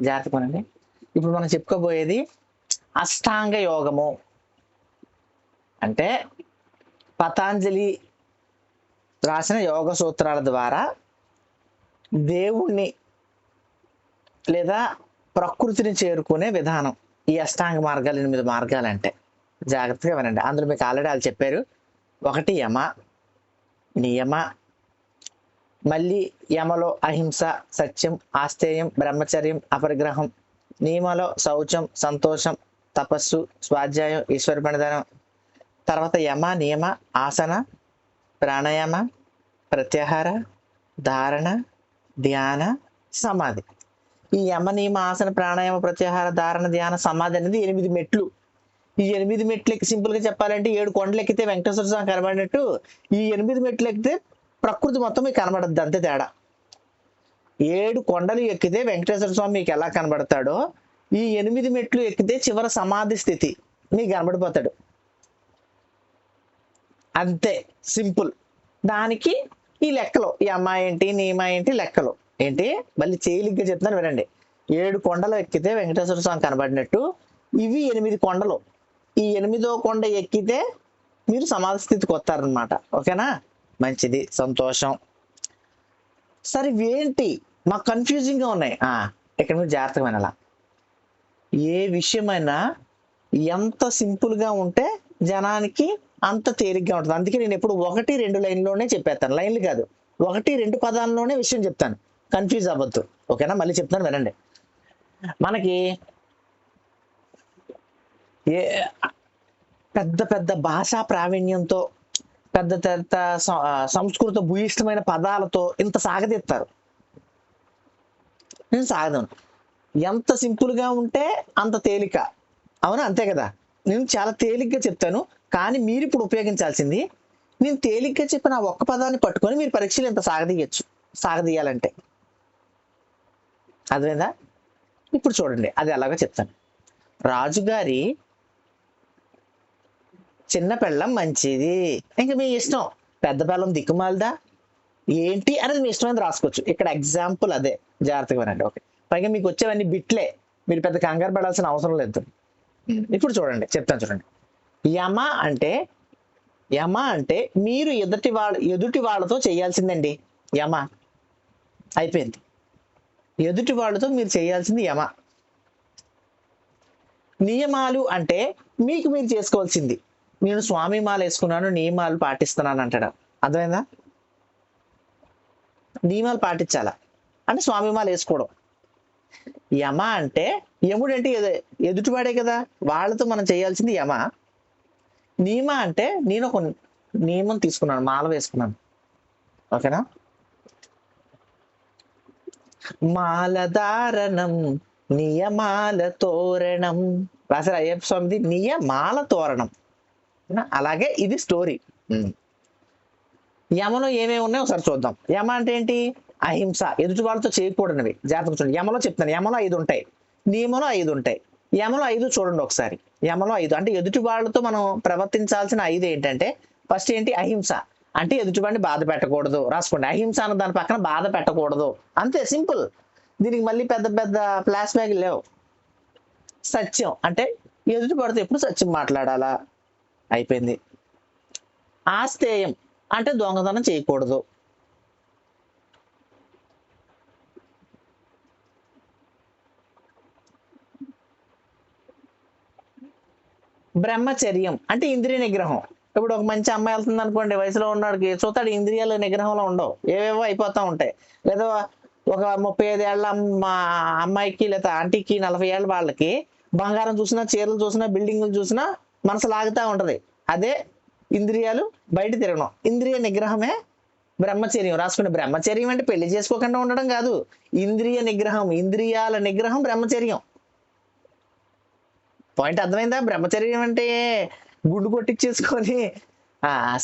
జాగ్రత్తగానండి. ఇప్పుడు మనం చెప్పుకోబోయేది అష్టాంగ యోగము. అంటే పతాంజలి రాసిన యోగ సూత్రాల ద్వారా దేవుణ్ణి లేదా ప్రకృతిని చేరుకునే విధానం ఈ అష్టాంగ మార్గాలు, 8 మార్గాలు అంటే. జాగ్రత్తగా వినండి. అందులో మీకు ఆల్రెడీ వాళ్ళు చెప్పారు. 1 యమ, నియమ, మళ్ళీ యమలో అహింస, సత్యం, ఆస్తేయం, బ్రహ్మచర్యం, అపరిగ్రహం, నియమలో శౌచం, సంతోషం, తపస్సు, స్వాధ్యాయం, ఈశ్వర ప్రణిధానం. తర్వాత యమ, నియమ, ఆసన, ప్రాణాయామ, ప్రత్యాహార, ధారణ, ధ్యాన, సమాధి. ఈ యమ, నియమ, ఆసన, ప్రాణాయామ, ప్రత్యాహార, ధారణ, ధ్యాన, సమాధి అనేది 8 మెట్లు. ఈ 8 మెట్లు ఎక్కి సింపుల్ గా చెప్పాలంటే 7 కొండలు ఎక్కితే వెంకటేశ్వర స్వామి కనబడినట్టు ఈ 8 మెట్లు ఎక్కితే ప్రకృతి మొత్తం మీకు కనబడద్దు, అంతే తేడా. 7 కొండలు ఎక్కితే వెంకటేశ్వర స్వామి మీకు ఎలా కనబడతాడో ఈ 8 మెట్లు ఎక్కితే చివరి సమాధి స్థితి మీకు కనబడిపోతాడు. అంతే సింపుల్. దానికి ఈ లెక్కలు, ఈ అమ్మాయి ఏంటి, నియమ ఏంటి, లెక్కలు ఏంటి, మళ్ళీ తేలిగ్గా చెప్తాను వినండి. 7 కొండలు ఎక్కితే వెంకటేశ్వర స్వామి కనబడినట్టు ఇవి 8 కొండలు. ఈ 8వ కొండ ఎక్కితే మీరు సమాధి స్థితికి వస్తారనమాట. ఓకేనా? మంచిది, సంతోషం. సరే ఇవేంటి మాకు కన్ఫ్యూజింగ్ గా ఉన్నాయి. ఇక్కడ మీరు జాగ్రత్తగా వినాలా. ఏ విషయమైనా ఎంత సింపుల్ గా ఉంటే జనానికి అంత తేలిగ్గా ఉంటుంది. అందుకే నేను ఎప్పుడు 1-2 లైన్లోనే చెప్పేస్తాను. లైన్లు కాదు, 1-2 పదాల్లోనే విషయం చెప్తాను. కన్ఫ్యూజ్ అవ్వద్దు. ఓకేనా? మళ్ళీ చెప్తాను వినండి. మనకి ఏ పెద్ద పెద్ద భాషా ప్రావీణ్యంతో, పెద్ద పెద్ద సంస్కృత భూయిష్టమైన పదాలతో ఇంత సాగదీస్తారు. నేను సాగదాను. ఎంత సింపుల్ గా ఉంటే అంత తేలిక. అవునా? అంతే కదా. నేను చాలా తేలిగ్గా చెప్తాను, కానీ మీరు ఇప్పుడు ఉపయోగించాల్సింది నేను తేలిగ్గా చెప్పిన ఆ ఒక్క పదాన్ని పట్టుకొని మీరు పరీక్షలు ఇంత సాగదీయచ్చు. సాగదీయాలంటే అదేనా? ఇప్పుడు చూడండి, అది ఎలాగో చెప్తాను. రాజుగారి చిన్న పెళ్ళం మంచిది. ఇంకా మీ ఇష్టం. పెద్ద పెళ్ళం దిక్కుమాలదా ఏంటి అనేది మీ ఇష్టమైనది రాసుకోవచ్చు. ఇక్కడ ఎగ్జాంపుల్ అదే. జాగ్రత్తగా వినండి. ఓకే, పైగా మీకు వచ్చేవన్నీ బిట్లే, మీరు పెద్ద కంగారు పడాల్సిన అవసరం లేదు. ఇప్పుడు చూడండి, చెప్తాను చూడండి. యమ అంటే మీరు ఎదుటి వాళ్ళతో చేయాల్సిందండి యమ. అయిపోయింది. ఎదుటి వాళ్ళతో మీరు చేయాల్సింది యమ. నియమాలు అంటే మీకు మీరు చేసుకోవాల్సింది. నేను స్వామి మాల వేసుకున్నాను, నియమాలు పాటిస్తున్నాను అంటాడు. అర్థమైందా? నియమాలు పాటించాలా అంటే స్వామి మాల వేసుకోవడం. యమ అంటే యముడు అంటే ఎదుటివాడే కదా, వాళ్ళతో మనం చేయాల్సింది యమ. నియమ అంటే నేను ఒక నియమం తీసుకున్నాను, మాల వేసుకున్నాను. ఓకేనా? మాలధారణం నియమాల తోరణం రాశారు అయ్యప్ప స్వామిది, నియమాల తోరణం. అలాగే ఇది స్టోరీ. యమలో ఏమేమి ఉన్నాయో ఒకసారి చూద్దాం. యమ అంటే ఏంటి? అహింస, ఎదుటి వాళ్ళతో చేయకూడనివి. జాగ్రత్తగా చూడండి. యమలో చెప్తాను, యమలో 5 ఉంటాయి, నియమలో 5 ఉంటాయి. యమలో 5 చూడండి ఒకసారి. యమలో 5 అంటే ఎదుటి వాళ్ళతో మనం ప్రవర్తించాల్సిన 5 ఏంటంటే, ఫస్ట్ ఏంటి? అహింస అంటే ఎదుటి వాడిని బాధ పెట్టకూడదు. రాసుకోండి, అహింస అన్న దాని పక్కన బాధ పెట్టకూడదు. అంతే, సింపుల్. దీనికి మళ్ళీ పెద్ద పెద్ద ఫ్లాష్ బ్యాగ్ లేవు. సత్యం అంటే ఎదుటి వాడితో ఎప్పుడు సత్యం మాట్లాడాలా. అయిపోయింది. ఆస్తేయం అంటే దొంగతనం చేయకూడదు. బ్రహ్మచర్యం అంటే ఇంద్రియ నిగ్రహం. ఇప్పుడు ఒక మంచి అమ్మాయి వెళ్తుంది అనుకోండి, వయసులో ఉన్నాడికి చూస్తాడు, ఇంద్రియాల నిగ్రహంలో ఉండవు, ఏవేవో అయిపోతా ఉంటాయి. లేదా ఒక 35 ఏళ్ళ అమ్మాయికి లేదా ఆంటీకి, 40 ఏళ్ళ వాళ్ళకి బంగారం చూసినా, చీరలు చూసినా, బిల్డింగ్లు చూసినా మనసు లాగుతూ ఉంటది. అదే ఇంద్రియాలు బయట తిరగడం. ఇంద్రియ నిగ్రహమే బ్రహ్మచర్యం. రాసుకునే బ్రహ్మచర్యం అంటే పెళ్లి చేసుకోకుండా ఉండడం కాదు, ఇంద్రియ నిగ్రహం, ఇంద్రియాల నిగ్రహం బ్రహ్మచర్యం. పాయింట్ అర్థమైందా? బ్రహ్మచర్యం అంటే గుండు కొట్టించేసుకొని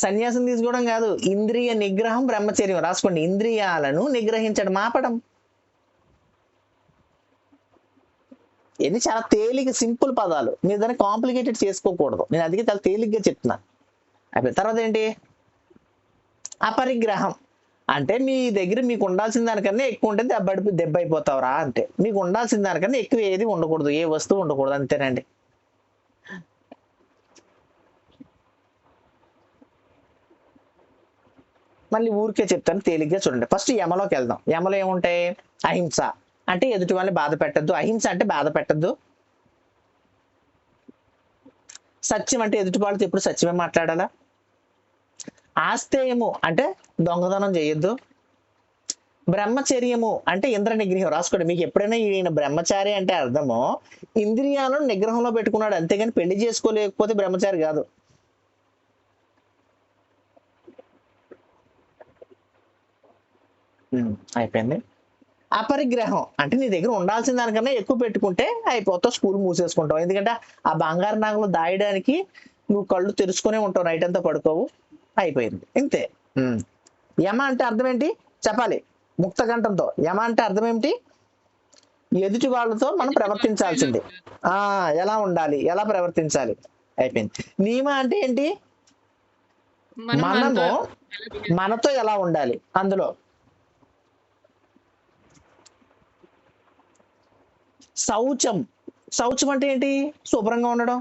సన్యాసం తీసుకోవడం కాదు. ఇంద్రియ నిగ్రహం బ్రహ్మచర్యం. రాసుకోండి, ఇంద్రియాలను నిగ్రహించడం, ఆపడం. ఇవన్నీ చాలా తేలిక, సింపుల్ పదాలు. మీరు దాన్ని కాంప్లికేటెడ్ చేసుకోకూడదు. నేను అందుకే చాలా తేలిగ్గా చెప్తున్నాను. అయిపోయింది. తర్వాత ఏంటి? అపరిగ్రహం అంటే మీ దగ్గర మీకు ఉండాల్సిన దానికన్నా ఎక్కువ ఉంటే దెబ్బ అయిపోతావురా అంటే. మీకు ఉండాల్సిన దానికన్నా ఎక్కువ ఏది ఉండకూడదు, ఏ వస్తువు ఉండకూడదు, అంతేనండి. మళ్ళీ ఊరికే చెప్తాను, తేలిగ్గా చూడండి. ఫస్ట్ యమలోకి వెళ్దాం. యమలో ఏముంటాయి? అహింస అంటే ఎదుటి వాళ్ళని బాధ పెట్టద్దు. అహింస అంటే బాధ పెట్టద్దు. సత్యం అంటే ఎదుటి వాళ్ళతో ఎప్పుడు సత్యమే మాట్లాడాలా. ఆస్తేయము అంటే దొంగతనం చేయొద్దు. బ్రహ్మచర్యము అంటే ఇంద్ర నిగ్రహం. రాసుకోండి. మీకు ఎప్పుడైనా ఈయన బ్రహ్మచారి అంటే అర్థమో ఇంద్రియాలను నిగ్రహంలో పెట్టుకున్నాడు, అంతేగాని పెళ్లి చేసుకోలేకపోతే బ్రహ్మచారి కాదు. అయిపోయింది. అపరిగ్రహం అంటే నీ దగ్గర ఉండాల్సిన దానికన్నా ఎక్కువ పెట్టుకుంటే అయిపోతావు, స్కూల్ మూసేసుకుంటావు. ఎందుకంటే ఆ బంగారు నాగలు దాయడానికి నువ్వు కళ్ళు తెరుచుకునే ఉంటావు, నైట్ అంతా పడుకోవు. అయిపోయింది, ఇంతే. యమ అంటే అర్థం ఏంటి చెప్పాలి ముక్తకంఠంతో. యమ అంటే అర్థం ఏమిటి? ఎదుటి వాళ్ళతో మనం ప్రవర్తించాల్సింది. ఎలా ఉండాలి, ఎలా ప్రవర్తించాలి. అయిపోయింది. నియమ అంటే ఏంటి? మనము మనతో ఎలా ఉండాలి. అందులో శౌచం. శౌచం అంటే ఏంటి? శుభ్రంగా ఉండడం.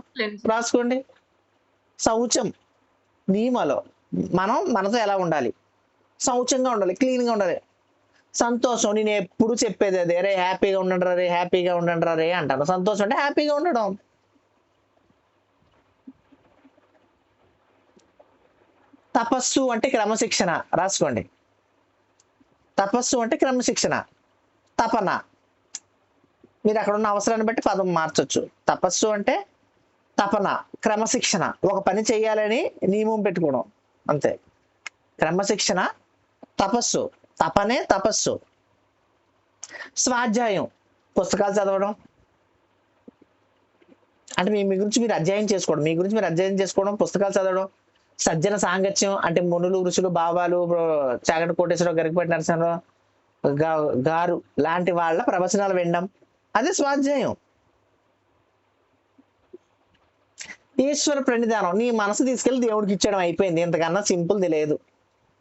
రాసుకోండి. శౌచం నియమాలో మనం మనతో ఎలా ఉండాలి, శౌచంగా ఉండాలి, క్లీన్ గా ఉండాలి. సంతోషం నేను ఎప్పుడు చెప్పేది అదే, రే హ్యాపీగా ఉండండి రే, హ్యాపీగా ఉండండి రే అంటాను. సంతోషం అంటే హ్యాపీగా ఉండడం. తపస్సు అంటే క్రమశిక్షణ. రాసుకోండి. తపస్సు అంటే క్రమశిక్షణ. తపన మీరు అక్కడ ఉన్న అవసరాన్ని బట్టి పదం మార్చొచ్చు. తపస్సు అంటే తపన, క్రమశిక్షణ, ఒక పని చేయాలని నియమం పెట్టుకోవడం, అంతే. క్రమశిక్షణ, తపస్సు. తపనే తపస్సు. స్వాధ్యాయం పుస్తకాలు చదవడం అంటే మీ గురించి మీరు అధ్యయనం చేసుకోవడం, మీ గురించి మీరు అధ్యయనం చేసుకోవడం, పుస్తకాలు చదవడం. సజ్జన సాంగత్యం అంటే మునులు, ఋషులు, బాబాలు, చాగంటి కోటేశ్వరరావు, గరికపాటి నరసింహరావు గారు లాంటి వాళ్ళ ప్రవచనాలు వినడం, అదే స్వాధ్యాయం. ఈశ్వర ప్రణిధానం నీ మనసు తీసుకెళ్లి దేవుడికి ఇచ్చడం. అయిపోయింది, ఇంతకన్నా సింపుల్ లేదు.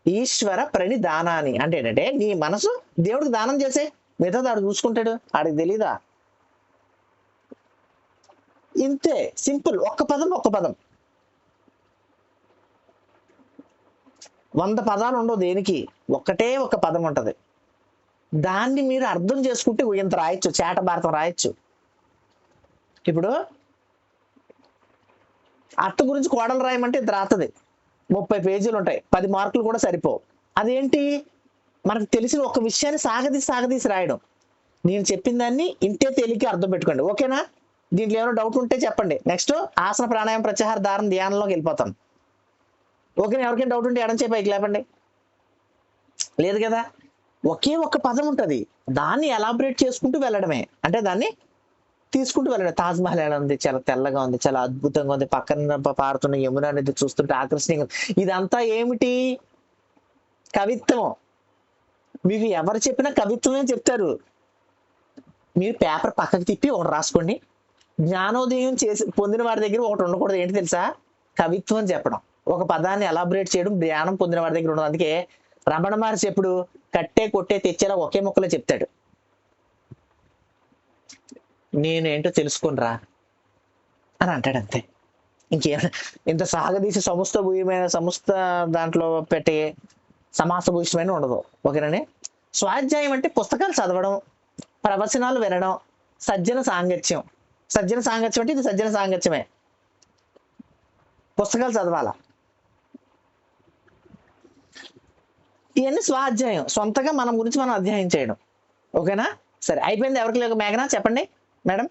ఈశ్వర ప్రణిధానాన్ని అంటే ఏంటంటే నీ మనసు దేవుడికి దానం చేసే, మిగతా ఆడు చూసుకుంటాడు, ఆడికి తెలీదా. ఇంతే, సింపుల్. ఒక్క పదం, ఒక్క పదం. 100 పదాలు ఉండవు దేనికి, ఒక్కటే ఒక పదం ఉంటది. దాన్ని మీరు అర్థం చేసుకుంటే ఇంత రాయొచ్చు, చేట భారతం రాయొచ్చు. ఇప్పుడు అత్త గురించి కోడలు రాయమంటే ఇంత రాస్తుంది, 30 పేజీలు ఉంటాయి, 10 మార్కులు కూడా సరిపోవు. అదేంటి? మనకు తెలిసిన ఒక విషయాన్ని సాగదీసి రాయడం. నేను చెప్పిన దాన్ని ఇంటే తేలిక అర్థం పెట్టుకోండి, ఓకేనా? దీంట్లో ఏమైనా డౌట్ ఉంటే చెప్పండి. నెక్స్ట్ ఆసన ప్రాణాయామం ప్రత్యాహార ధారణ ధ్యానంలోకి వెళ్ళిపోతాం. ఓకేనా? ఎవరికైనా డౌట్ ఉంటే ఎడం చేయి పైకి లేపండి. లేదు కదా? ఒకే ఒక్క పదం ఉంటుంది, దాన్ని ఎలాబరేట్ చేసుకుంటూ వెళ్ళడమే. అంటే దాన్ని తీసుకుంటూ వెళ్ళడం. తాజ్మహల్ ఎలా ఉంది, చాలా తెల్లగా ఉంది, చాలా అద్భుతంగా ఉంది, పక్కన పారుతున్న యమున అనేది చూస్తుంటే ఆకర్షణీయంగా. ఇదంతా ఏమిటి? కవిత్వం. మీకు ఎవరు చెప్పినా కవిత్వమే చెప్తారు. మీరు పేపర్ పక్కకి తిప్పి ఒకటి రాసుకోండి. జ్ఞానోదయం చేసి పొందిన వారి దగ్గర ఒకటి ఉండకూడదు, ఏంటి తెలుసా? కవిత్వం చెప్పడం. ఒక పదాన్ని ఎలాబరేట్ చేయడం జ్ఞానం పొందిన వారి దగ్గర ఉండదు. అందుకే రమణ మహర్షి ఎప్పుడు కట్టే కొట్టే తెచ్చేలా ఒకే మొక్కలో చెప్తాడు. నేనేంటో తెలుసుకునిరా అని అంటాడు, అంతే. ఇంకేమైనా ఇంత సాగదీసి సమస్త దాంట్లో పెట్టే సమాసభూషమైన ఉండదు, ఓకేనండి? స్వాధ్యాయం అంటే పుస్తకాలు చదవడం, ప్రవచనాలు వినడం, సజ్జన సాంగత్యం. సజ్జన సాంగత్యం అంటే ఇది సజ్జన సాంగత్యమే. పుస్తకాలు చదవాలా, ఇవన్నీ స్వాధ్యాయం. సొంతగా మనం గురించి మనం అధ్యయనం చేయడం, ఓకేనా? సరే, అయిపోయింది. ఎవరికి లేక మేఘనా చెప్పండి మేడం.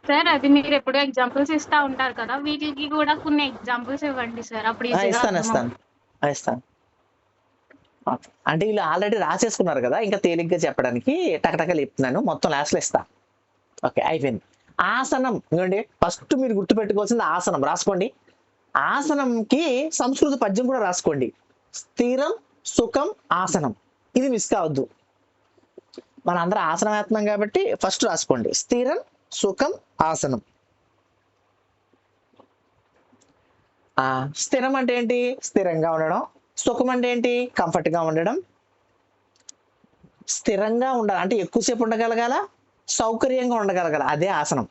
సార్ అది మీరు ఎప్పుడు ఎగ్జాంపుల్స్ ఇస్తా ఉంటారు కదా, వీటికి కూడా కొన్ని ఎగ్జాంపుల్స్ ఇవ్వండి సార్, అప్పుడు ఇస్తాను. అంటే వీళ్ళు ఆల్రెడీ రాసేసుకున్నారు కదా, ఇంకా తేలిగ్గా చెప్పడానికి టకటక చెప్తున్నాను, మొత్తం లాస్ట్లో ఇస్తా. ఓకే, అయిపోయింది. ఆసనం ఇవ్వండి. ఫస్ట్ మీరు గుర్తుపెట్టుకోవాల్సింది ఆసనం. రాసుకోండి. ఆసనంకి సంస్కృత పద్యం కూడా రాసుకోండి. స్థిరం సుఖం ఆసనం, ఇది మిస్ కావద్దు. మన అందరం ఆసనవేత్నం కాబట్టి ఫస్ట్ రాసుకోండి, స్థిరం సుఖం ఆసనం. స్థిరం అంటే ఏంటి? స్థిరంగా ఉండడం, సుఖం అంటే ఏంటి? కంఫర్ట్ గా ఉండడం, స్థిరంగా ఉండాలి అంటే ఎక్కువసేపు ఉండగలగాల, సౌకర్యంగా ఉండగలగాల, అదే ఆసనం.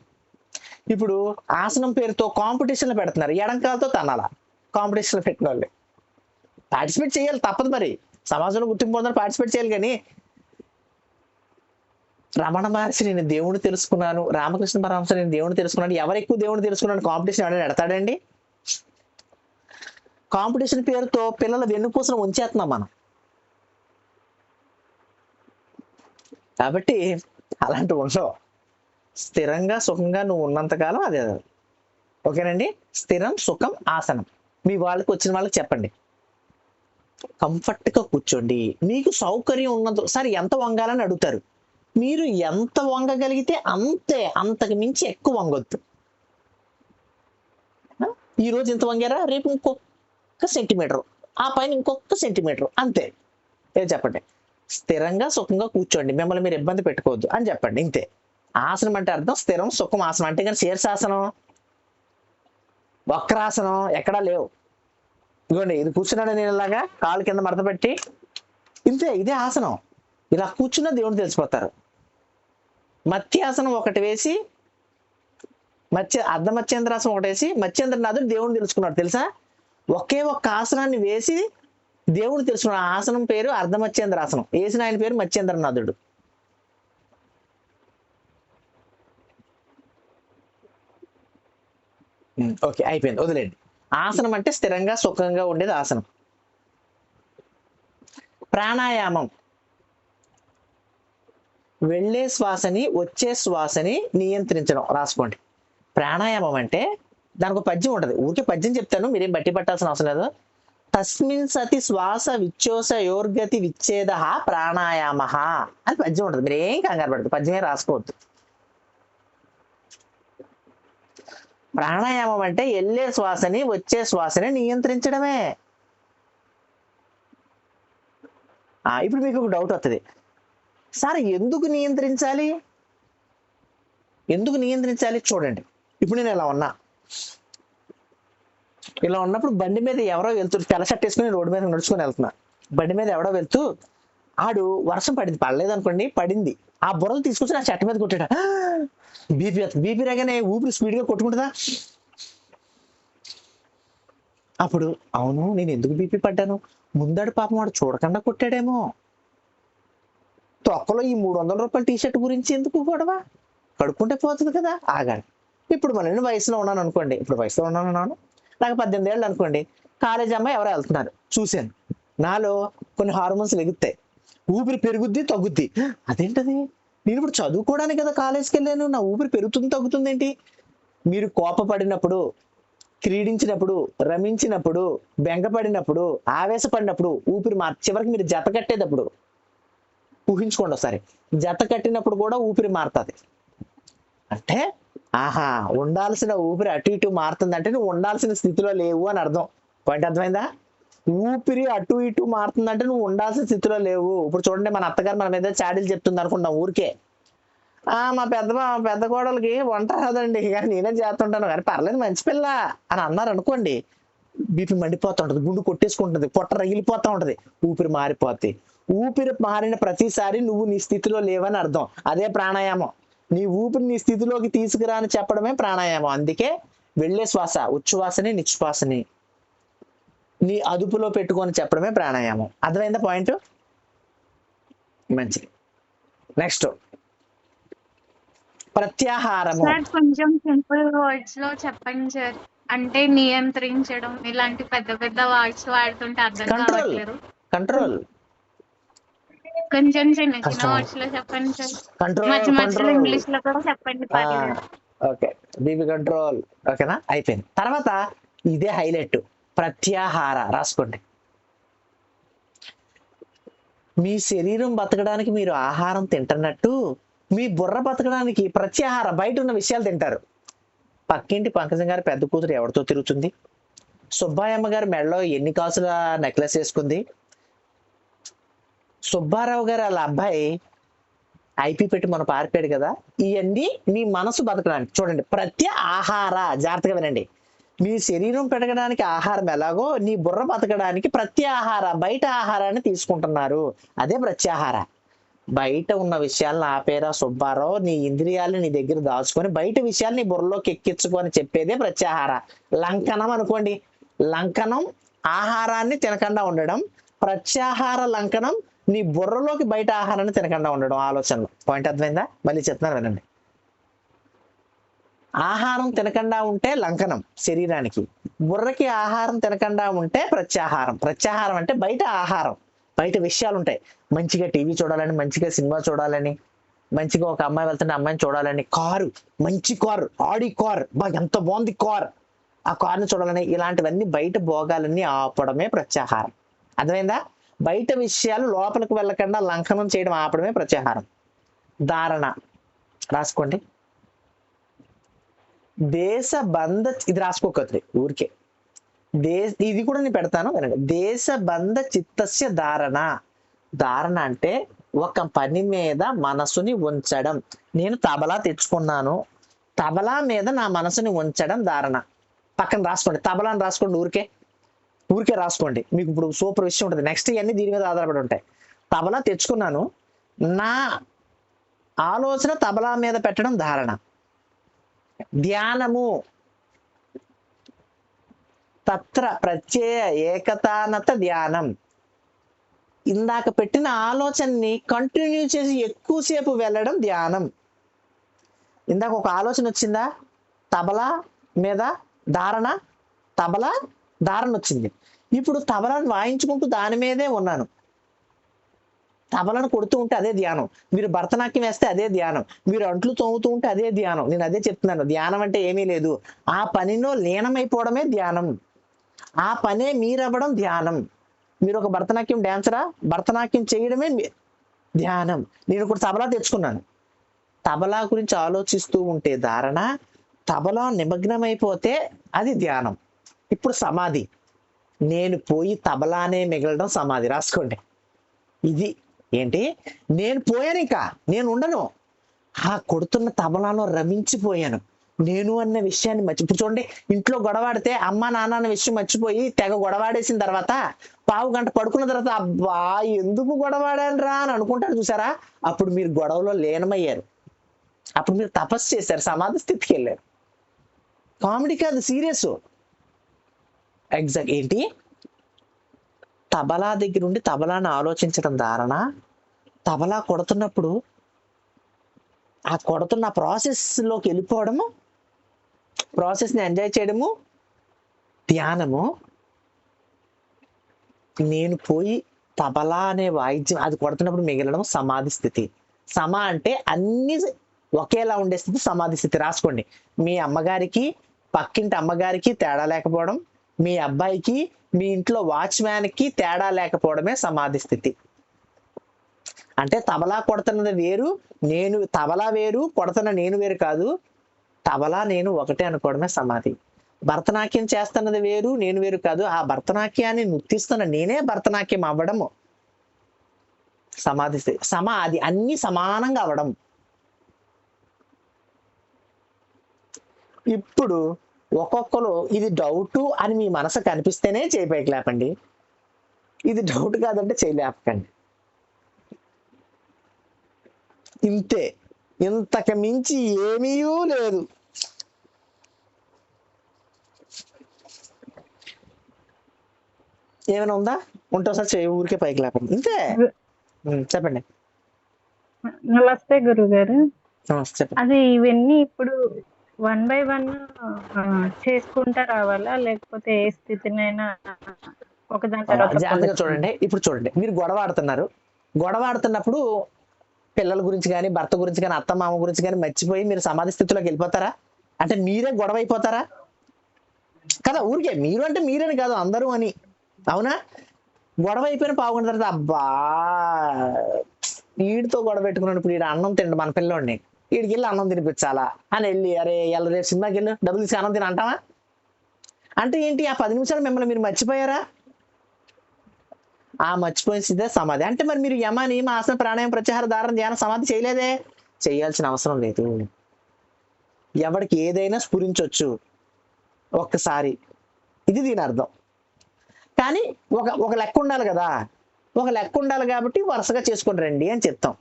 ఇప్పుడు ఆసనం పేరుతో కాంపిటీషన్లు పెడుతున్నారు, ఎడంకాలతో తనాల కాంపిటీషన్లు పెట్టిన వాళ్ళు. పార్టిసిపేట్ చేయాలి, తప్పదు మరి, సమాజంలో గుర్తింపు పొందని పార్టిసిపేట్ చేయాలి. కానీ రమణ మహర్షి నేను దేవుణ్ణి తెలుసుకున్నాను, రామకృష్ణ పరమహంస నేను దేవుణ్ణి తెలుసుకున్నాను, ఎవరు ఎక్కువ దేవుణ్ణి తెలుసుకున్నాను కాంపిటీషన్ ఎవరైనా ఎడతాడండి? కాంపిటీషన్ పేరుతో పిల్లల వెన్నుపూసను ఉంచేస్తున్నాం మనం. కాబట్టి అలాంటివి ఉండవు. స్థిరంగా సుఖంగా నువ్వు ఉన్నంతకాలం అదే. ఓకేనండి? స్థిరం, సుఖం, ఆసనం. మీ వాళ్ళకి వచ్చిన వాళ్ళకి చెప్పండి, కంఫర్ట్ గా కూర్చోండి, మీకు సౌకర్యం ఉన్నంత. సరే ఎంత వంగాలని అడుగుతారు, మీరు ఎంత వంగగలిగితే అంతే, అంతకు మించి ఎక్కువ వంగొద్దు. ఈ రోజు ఇంత వంగారా, రేపు ఇంకొక సెంటీమీటర్, ఆ పైన ఇంకొక సెంటీమీటర్, అంతే. ఏం చెప్పండి, స్థిరంగా సుఖంగా కూర్చోండి, మిమ్మల్ని మీరు ఇబ్బంది పెట్టుకోవద్దు అని చెప్పండి, ఇంతే. ఆసనం అంటే అర్థం స్థిరం, సుఖం, ఆసనం. అంటే కానీ శీర్షాసనం, వక్రాసనం ఎక్కడా లేవు. ఇదిగోండి, ఇది కూర్చున్నాడు నేను ఇలాగా కాలు కింద మడత పెట్టి, ఇంతే, ఇదే ఆసనం. ఇలా కూర్చున్న దేవుడు తెలిసిపోతారు. మత్స్యాసనం ఒకటి వేసి, అర్ధమత్స్యేంద్రాసనం ఒకటి వేసి మత్స్యేంద్రనాథుడు దేవుడిని తెలుసుకున్నాడు తెలుసా? ఒకే ఒక్క ఆసనాన్ని వేసి దేవుడిని తెలుసుకున్నాడు. ఆ ఆసనం పేరు అర్ధమత్స్యేంద్రాసనం, వేసిన ఆయన పేరు మత్స్యేంద్రనాథుడు. ఓకే, అయిపోయింది, వదిలేండి. ఆసనం అంటే స్థిరంగా సుఖంగా ఉండేది ఆసనం. ప్రాణాయామం, వెళ్ళే శ్వాసని వచ్చే శ్వాసని నియంత్రించడం. రాసుకోండి. ప్రాణాయామం అంటే దానికి ఒక పద్యం ఉంటుంది, ఊరికే పద్యం చెప్తాను, మీరేం బట్టి పట్టాల్సిన అవసరం లేదు. తస్మిన్ సతి శ్వాస విచ్ఛోస యోర్గతి విచ్ఛేద ప్రాణాయామ అని పద్యం ఉంటుంది. మీరు ఏం కంగారు పడదు, పద్యమే రాసుకోవద్దు. ప్రాణాయామం అంటే వెళ్ళే శ్వాసని వచ్చే శ్వాసని నియంత్రించడమే. ఇప్పుడు మీకు ఒక డౌట్ వస్తుంది, సార్ ఎందుకు నియంత్రించాలి? ఎందుకు నియంత్రించాలి? చూడండి, ఇప్పుడు నేను ఇలా ఉన్నప్పుడు బండి మీద ఎవరో వెళ్తూ, తెల్ల షర్ట్ వేసుకుని రోడ్డు మీద నడుచుకొని వెళ్తున్నా, బండి మీద ఎవడో వెళ్తూ, ఆడు వర్షం పడింది, పడలేదు అనుకోండి, పడింది, ఆ బుర్రలు తీసుకొచ్చి నా షర్ట్ మీద కొట్టాడు. బీపీ రాగానే ఊపిరి స్పీడ్గా కొట్టుకుంటుందా? అప్పుడు అవును, నేను ఎందుకు బీపీ పడ్డాను, ముందడు పాపం వాడు చూడకుండా కొట్టాడేమో, తొక్కలో ఈ 300 రూపాయల టీషర్ట్ గురించి ఎందుకు గొడవ, కడుక్కుంటే పోతుంది కదా. ఆగాడు. ఇప్పుడు నేను వయసులో ఉన్నాను అనుకోండి, ఇప్పుడు వయసులో ఉన్నాను, నాకు 18 ఏళ్ళు అనుకోండి, కాలేజ్ అమ్మాయి ఎవరో వెళ్తున్నారు, చూశాను, నాలో కొన్ని హార్మోన్స్ ఎగుతాయి, ఊపిరి పెరుగుద్ది తగ్గుద్ది. అదేంటది, నేను ఇప్పుడు చదువుకోవడానికి కదా కాలేజ్కి వెళ్ళాను, నా ఊపిరి పెరుగుతుంది తగ్గుతుంది ఏంటి? మీరు కోపపడినప్పుడు, క్రీడించినప్పుడు, రమించినప్పుడు, బెంగపడినప్పుడు, ఆవేశపడినప్పుడు ఊపిరి చివరికి మీరు జత కట్టేటప్పుడు ఊహించుకోండి ఒకసారి, జత కట్టినప్పుడు కూడా ఊపిరి మారుతుంది. అంటే ఆహా, ఉండాల్సిన ఊపిరి అటు ఇటు మారుతుందంటే నువ్వు ఉండాల్సిన స్థితిలో లేవు అని అర్థం. పాయింట్ అర్థమైందా? ఊపిరి అటు ఇటు మారుతుందంటే నువ్వు ఉండాల్సిన స్థితిలో లేవు. ఇప్పుడు చూడండి, మన అత్తగారు మన మీద చాడీలు చెప్తుంది అనుకుంటాం ఊరికే, మా పెద్ద కోడలకి వంట రాదండి కానీ నేనే చేస్తుంటాను, కానీ పర్లేదు మంచి పిల్ల అని అన్నారు అనుకోండి, బీపీ మండిపోతుంటది, గుండు కొట్టేసుకుంటుంది, పొట్ట రగిలిపోతా ఉంటది, ఊపిరి మారిపోద్ది. ఊపిరి మారిన ప్రతిసారి నువ్వు నీ స్థితిలో లేవని అర్థం. అదే ప్రాణాయామం. నీ ఊపిరి నీ స్థితిలోకి తీసుకురా అని చెప్పడమే ప్రాణాయామం. అందుకే వెళ్ళే శ్వాస ఉచ్ఛ్వాసని నిశ్వాసని నీ అదుపులో పెట్టుకొని చెప్పడమే ప్రాణాయామం. అర్థమైందా పాయింట్? మంచిది. నెక్స్ట్ ప్రత్యాహారము. కొంచెం సింపుల్ వర్డ్స్ లో చెప్పండి సార్. అంటే నియంత్రించడం ఇలాంటి పెద్ద పెద్ద వర్డ్స్ వాడుతుంటే అర్థం కావట్లేదు. కంట్రోల్ కొంచెం చిన్న చిన్న వర్డ్స్ లో చెప్పండి సార్. మధ్య మధ్యలో ఇంగ్లీష్ లో కూడా చెప్పండి. Okay, BP control. ఓకేనా, అయిపోయింది. తర్వాత ఇదే హైలైట్, ప్రత్యాహార. రాసుకోండి. మీ శరీరం బతకడానికి మీరు ఆహారం తింటున్నట్టు మీ బుర్ర బతకడానికి ప్రత్యాహార, బయట ఉన్న విషయాలు తింటారు. పక్కింటి పంకజం గారి పెద్ద కూతురు ఎవరితో తిరుగుతుంది, సుబ్బాయమ్మ గారి మెడలో ఎన్ని కాసుల నెక్లెస్ వేసుకుంది, సుబ్బారావు గారు వాళ్ళ అబ్బాయి ఐపీ పెట్టి మన పారిపోయాడు కదా, ఇవన్నీ మీ మనసు బతకడానికి. చూడండి, ప్రత్యాహార, జాగ్రత్తగా వినండి. మీ శరీరం పెరగడానికి ఆహారం ఎలాగో నీ బుర్ర బతకడానికి ప్రత్యాహార బయట ఆహారాన్ని తీసుకుంటున్నారు. అదే ప్రత్యాహార. బయట ఉన్న విషయాలను ఆపేరా సుబ్బారావు, నీ ఇంద్రియాలను నీ దగ్గర దాచుకొని బయట విషయాలు నీ బుర్రలోకి ఎక్కించుకొని చెప్పేదే ప్రత్యాహార. లంకనం అనుకోండి, లంకనం ఆహారాన్ని తినకుండా ఉండడం, ప్రత్యాహార లంకనం నీ బుర్రలోకి బయట ఆహారాన్ని తినకుండా ఉండడం. ఆలోచనలు పాయింట్ అర్థమైందా? మళ్ళీ చెప్తున్నాను వినండి. ఆహారం తినకుండా ఉంటే లంకనం శరీరానికి, బుర్రకి ఆహారం తినకుండా ఉంటే ప్రత్యాహారం. ప్రత్యాహారం అంటే బయట ఆహారం, బయట విషయాలు ఉంటాయి. మంచిగా టీవీ చూడాలని, మంచిగా సినిమా చూడాలని, మంచిగా ఒక అమ్మాయి వెళ్తుంటే అమ్మాయిని చూడాలని, కారు, మంచి కారు, ఆడి కార్, బాగా ఎంత బాగుంది కార్, ఆ కార్ని చూడాలని, ఇలాంటివన్నీ బయట భోగాలన్నీ ఆపడమే ప్రత్యాహారం. అర్థమైందా? బయట విషయాలు లోపలికి వెళ్ళకుండా లంకనం చేయడం ఆపడమే ప్రత్యాహారం. ధారణ రాసుకోండి. దేశబంధ, ఇది రాసుకోకద్దు ఊరికే, ఇది కూడా నేను పెడతాను వినండి. దేశబంధ చిత్తస్య ధారణ. ధారణ అంటే ఒక పని మీద మనసుని ఉంచడం. నేను తబలా తెచ్చుకున్నాను, తబలా మీద నా మనసుని ఉంచడం ధారణ. పక్కన రాసుకోండి, తబలాని రాసుకోండి, ఊరికే రాసుకోండి. మీకు ఇప్పుడు సూపర్ విషయం ఉంటుంది. నెక్స్ట్ ఇవన్నీ దీని మీద ఆధారపడి ఉంటాయి. తబలా తెచ్చుకున్నాను, నా ఆలోచన తబలా మీద పెట్టడం ధారణ. ధ్యానము, తత్ర ప్రత్యయ ఏకతానత ధ్యానం. ఇందాక పెట్టిన ఆలోచనని కంటిన్యూ చేసి ఎక్కువసేపు వెళ్ళడం ధ్యానం. ఇందాక ఒక ఆలోచన వచ్చిందా, తబలా మీద ధారణ, తబలా ధారణ వచ్చింది. ఇప్పుడు తబలాను వాయించుకుంటూ దాని మీదే ఉన్నాను, తబలను కొడుతూ ఉంటే అదే ధ్యానం. మీరు భరతనాట్యం వేస్తే అదే ధ్యానం. మీరు అంట్లు తోముతూ ఉంటే అదే ధ్యానం. నేను అదే చెప్తున్నాను, ధ్యానం అంటే ఏమీ లేదు, ఆ పనిలో లీనమైపోవడమే ధ్యానం. ఆ పనే మీరవ్వడం ధ్యానం. మీరు ఒక భరతనాట్యం డాన్సరా, భరతనాట్యం చేయడమే ధ్యానం. నేను ఇప్పుడు తబలా తెచ్చుకున్నాను, తబలా గురించి ఆలోచిస్తూ ఉంటే ధారణ, తబలా నిమగ్నమైపోతే అది ధ్యానం. ఇప్పుడు సమాధి, నేను పోయి తబలానే మిగలడం సమాధి. రాసుకోండి. ఇది ఏంటి, నేను పోయాను, ఇంకా నేను ఉండను, ఆ కొడుతున్న తబలాలో రమించిపోయాను, నేను అన్న విషయాన్ని ఇప్పుడు చూడండి, ఇంట్లో గొడవాడితే అమ్మ నాన్న అన్న విషయం మర్చిపోయి తెగ గొడవాడేసిన తర్వాత పావు గంట పడుకున్న తర్వాత అబ్బా ఎందుకు గొడవాడాను రా అని అనుకుంటారు చూసారా, అప్పుడు మీరు గొడవలో లీనమయ్యారు, అప్పుడు మీరు తపస్సు చేశారు, సమాధి స్థితికి వెళ్ళారు. కామెడీ కాదు, సీరియస్. ఎగ్జాక్ట్ ఏంటి, తబలా దగ్గర ఉండి తబలాను ఆలోచించడం ధారణ, తబలా కొడుతున్నప్పుడు ఆ కొడుతున్న ప్రాసెస్ లోకి వెళ్ళిపోవడము, ప్రాసెస్ ని ఎంజాయ్ చేయడము ధ్యానము. నేను పోయి తబలా అనే వాయిద్యం అది కొడుతున్నప్పుడు మిగలడం సమాధి స్థితి. సమా అంటే అన్ని ఒకేలా ఉండే స్థితి సమాధి స్థితి. రాసుకోండి. మీ అమ్మగారికి పక్కింటి అమ్మగారికి తేడా లేకపోవడం, మీ అబ్బాయికి మీ ఇంట్లో వాచ్మ్యాన్ కి తేడా లేకపోవడమే సమాధి స్థితి. అంటే తబలా కొడుతున్నది వేరు, నేను తబలా వేరు, కొడుతున్న నేను వేరు కాదు, తబలా నేను ఒకటే అనుకోవడమే సమాధి. భరతనాట్యం చేస్తున్నది వేరు, నేను వేరు కాదు, ఆ భరతనాట్యాన్ని నృత్యిస్తున్న నేనే భరతనాట్యం అవ్వడము సమాధి స్థితి. అది అన్ని సమానంగా అవ్వడం. ఇప్పుడు ఒక్కొక్కరు ఇది డౌట్ అని మీ మనసు కనిపిస్తేనే చేయి పైకి లేపండి, ఇది డౌట్ కాదంటే చేయి లేపకండి. ఇంతే, ఇంతకు మించి ఏమీ లేదు. ఏమైనా ఉందా? ఉంటే ఒకసారి చేయి ఊరికే పైకి లేపండి, ఇంతే. చెప్పండి. నమస్తే గురువు గారు. నమస్తే. అది ఇవన్నీ ఇప్పుడు 1 by 1 చేసుకుంటా రావాలా, లేకపోతే ఏ స్థితినైనా ఒకదాని తర్వాత జాగ్రత్తగా చూడండి. ఇప్పుడు చూడండి, మీరు గొడవ ఆడుతున్నప్పుడు పిల్లల గురించి కానీ భర్త గురించి కానీ అత్త మామ గురించి కానీ మర్చిపోయి మీరు సమాధి స్థితిలోకి వెళ్ళిపోతారా? అంటే మీరే గొడవ అయిపోతారా కదా? ఊరికే మీరు అంటే మీరని కాదు, అందరూ అని. అవునా? గొడవ అయిపోయిన పావుగంట తర్వాత అబ్బా వీడితో గొడవ పెట్టుకున్నప్పుడు వీడు అన్నం తిండు మన పిల్లోడిని, వీడికి వెళ్ళి అన్నం తినిపించాలా అని వెళ్ళి అరే ఎల్ల రేపు సినిమాకి వెళ్ళు డబ్బులు ఇచ్చి అన్నం తిని అంటావా? అంటే ఏంటి, ఆ 10 నిమిషాలు మిమ్మల్ని మీరు మర్చిపోయారా? ఆ మర్చిపోయినదే సమాధి. అంటే మరి మీరు యమ నియమ ఆసన ప్రాణాయామ ప్రత్యాహార ధారణ ధ్యానం సమాధి చేయలేదే, చేయాల్సిన అవసరం లేదు. ఎవడికి ఏదైనా స్ఫురించవచ్చు. ఒక్కసారి, ఇది దీని అర్థం. కానీ ఒక ఒక లెక్క ఉండాలి కదా, ఒక లెక్క ఉండాలి కాబట్టి వరుసగా చేసుకొని రండి అని చెప్తాం.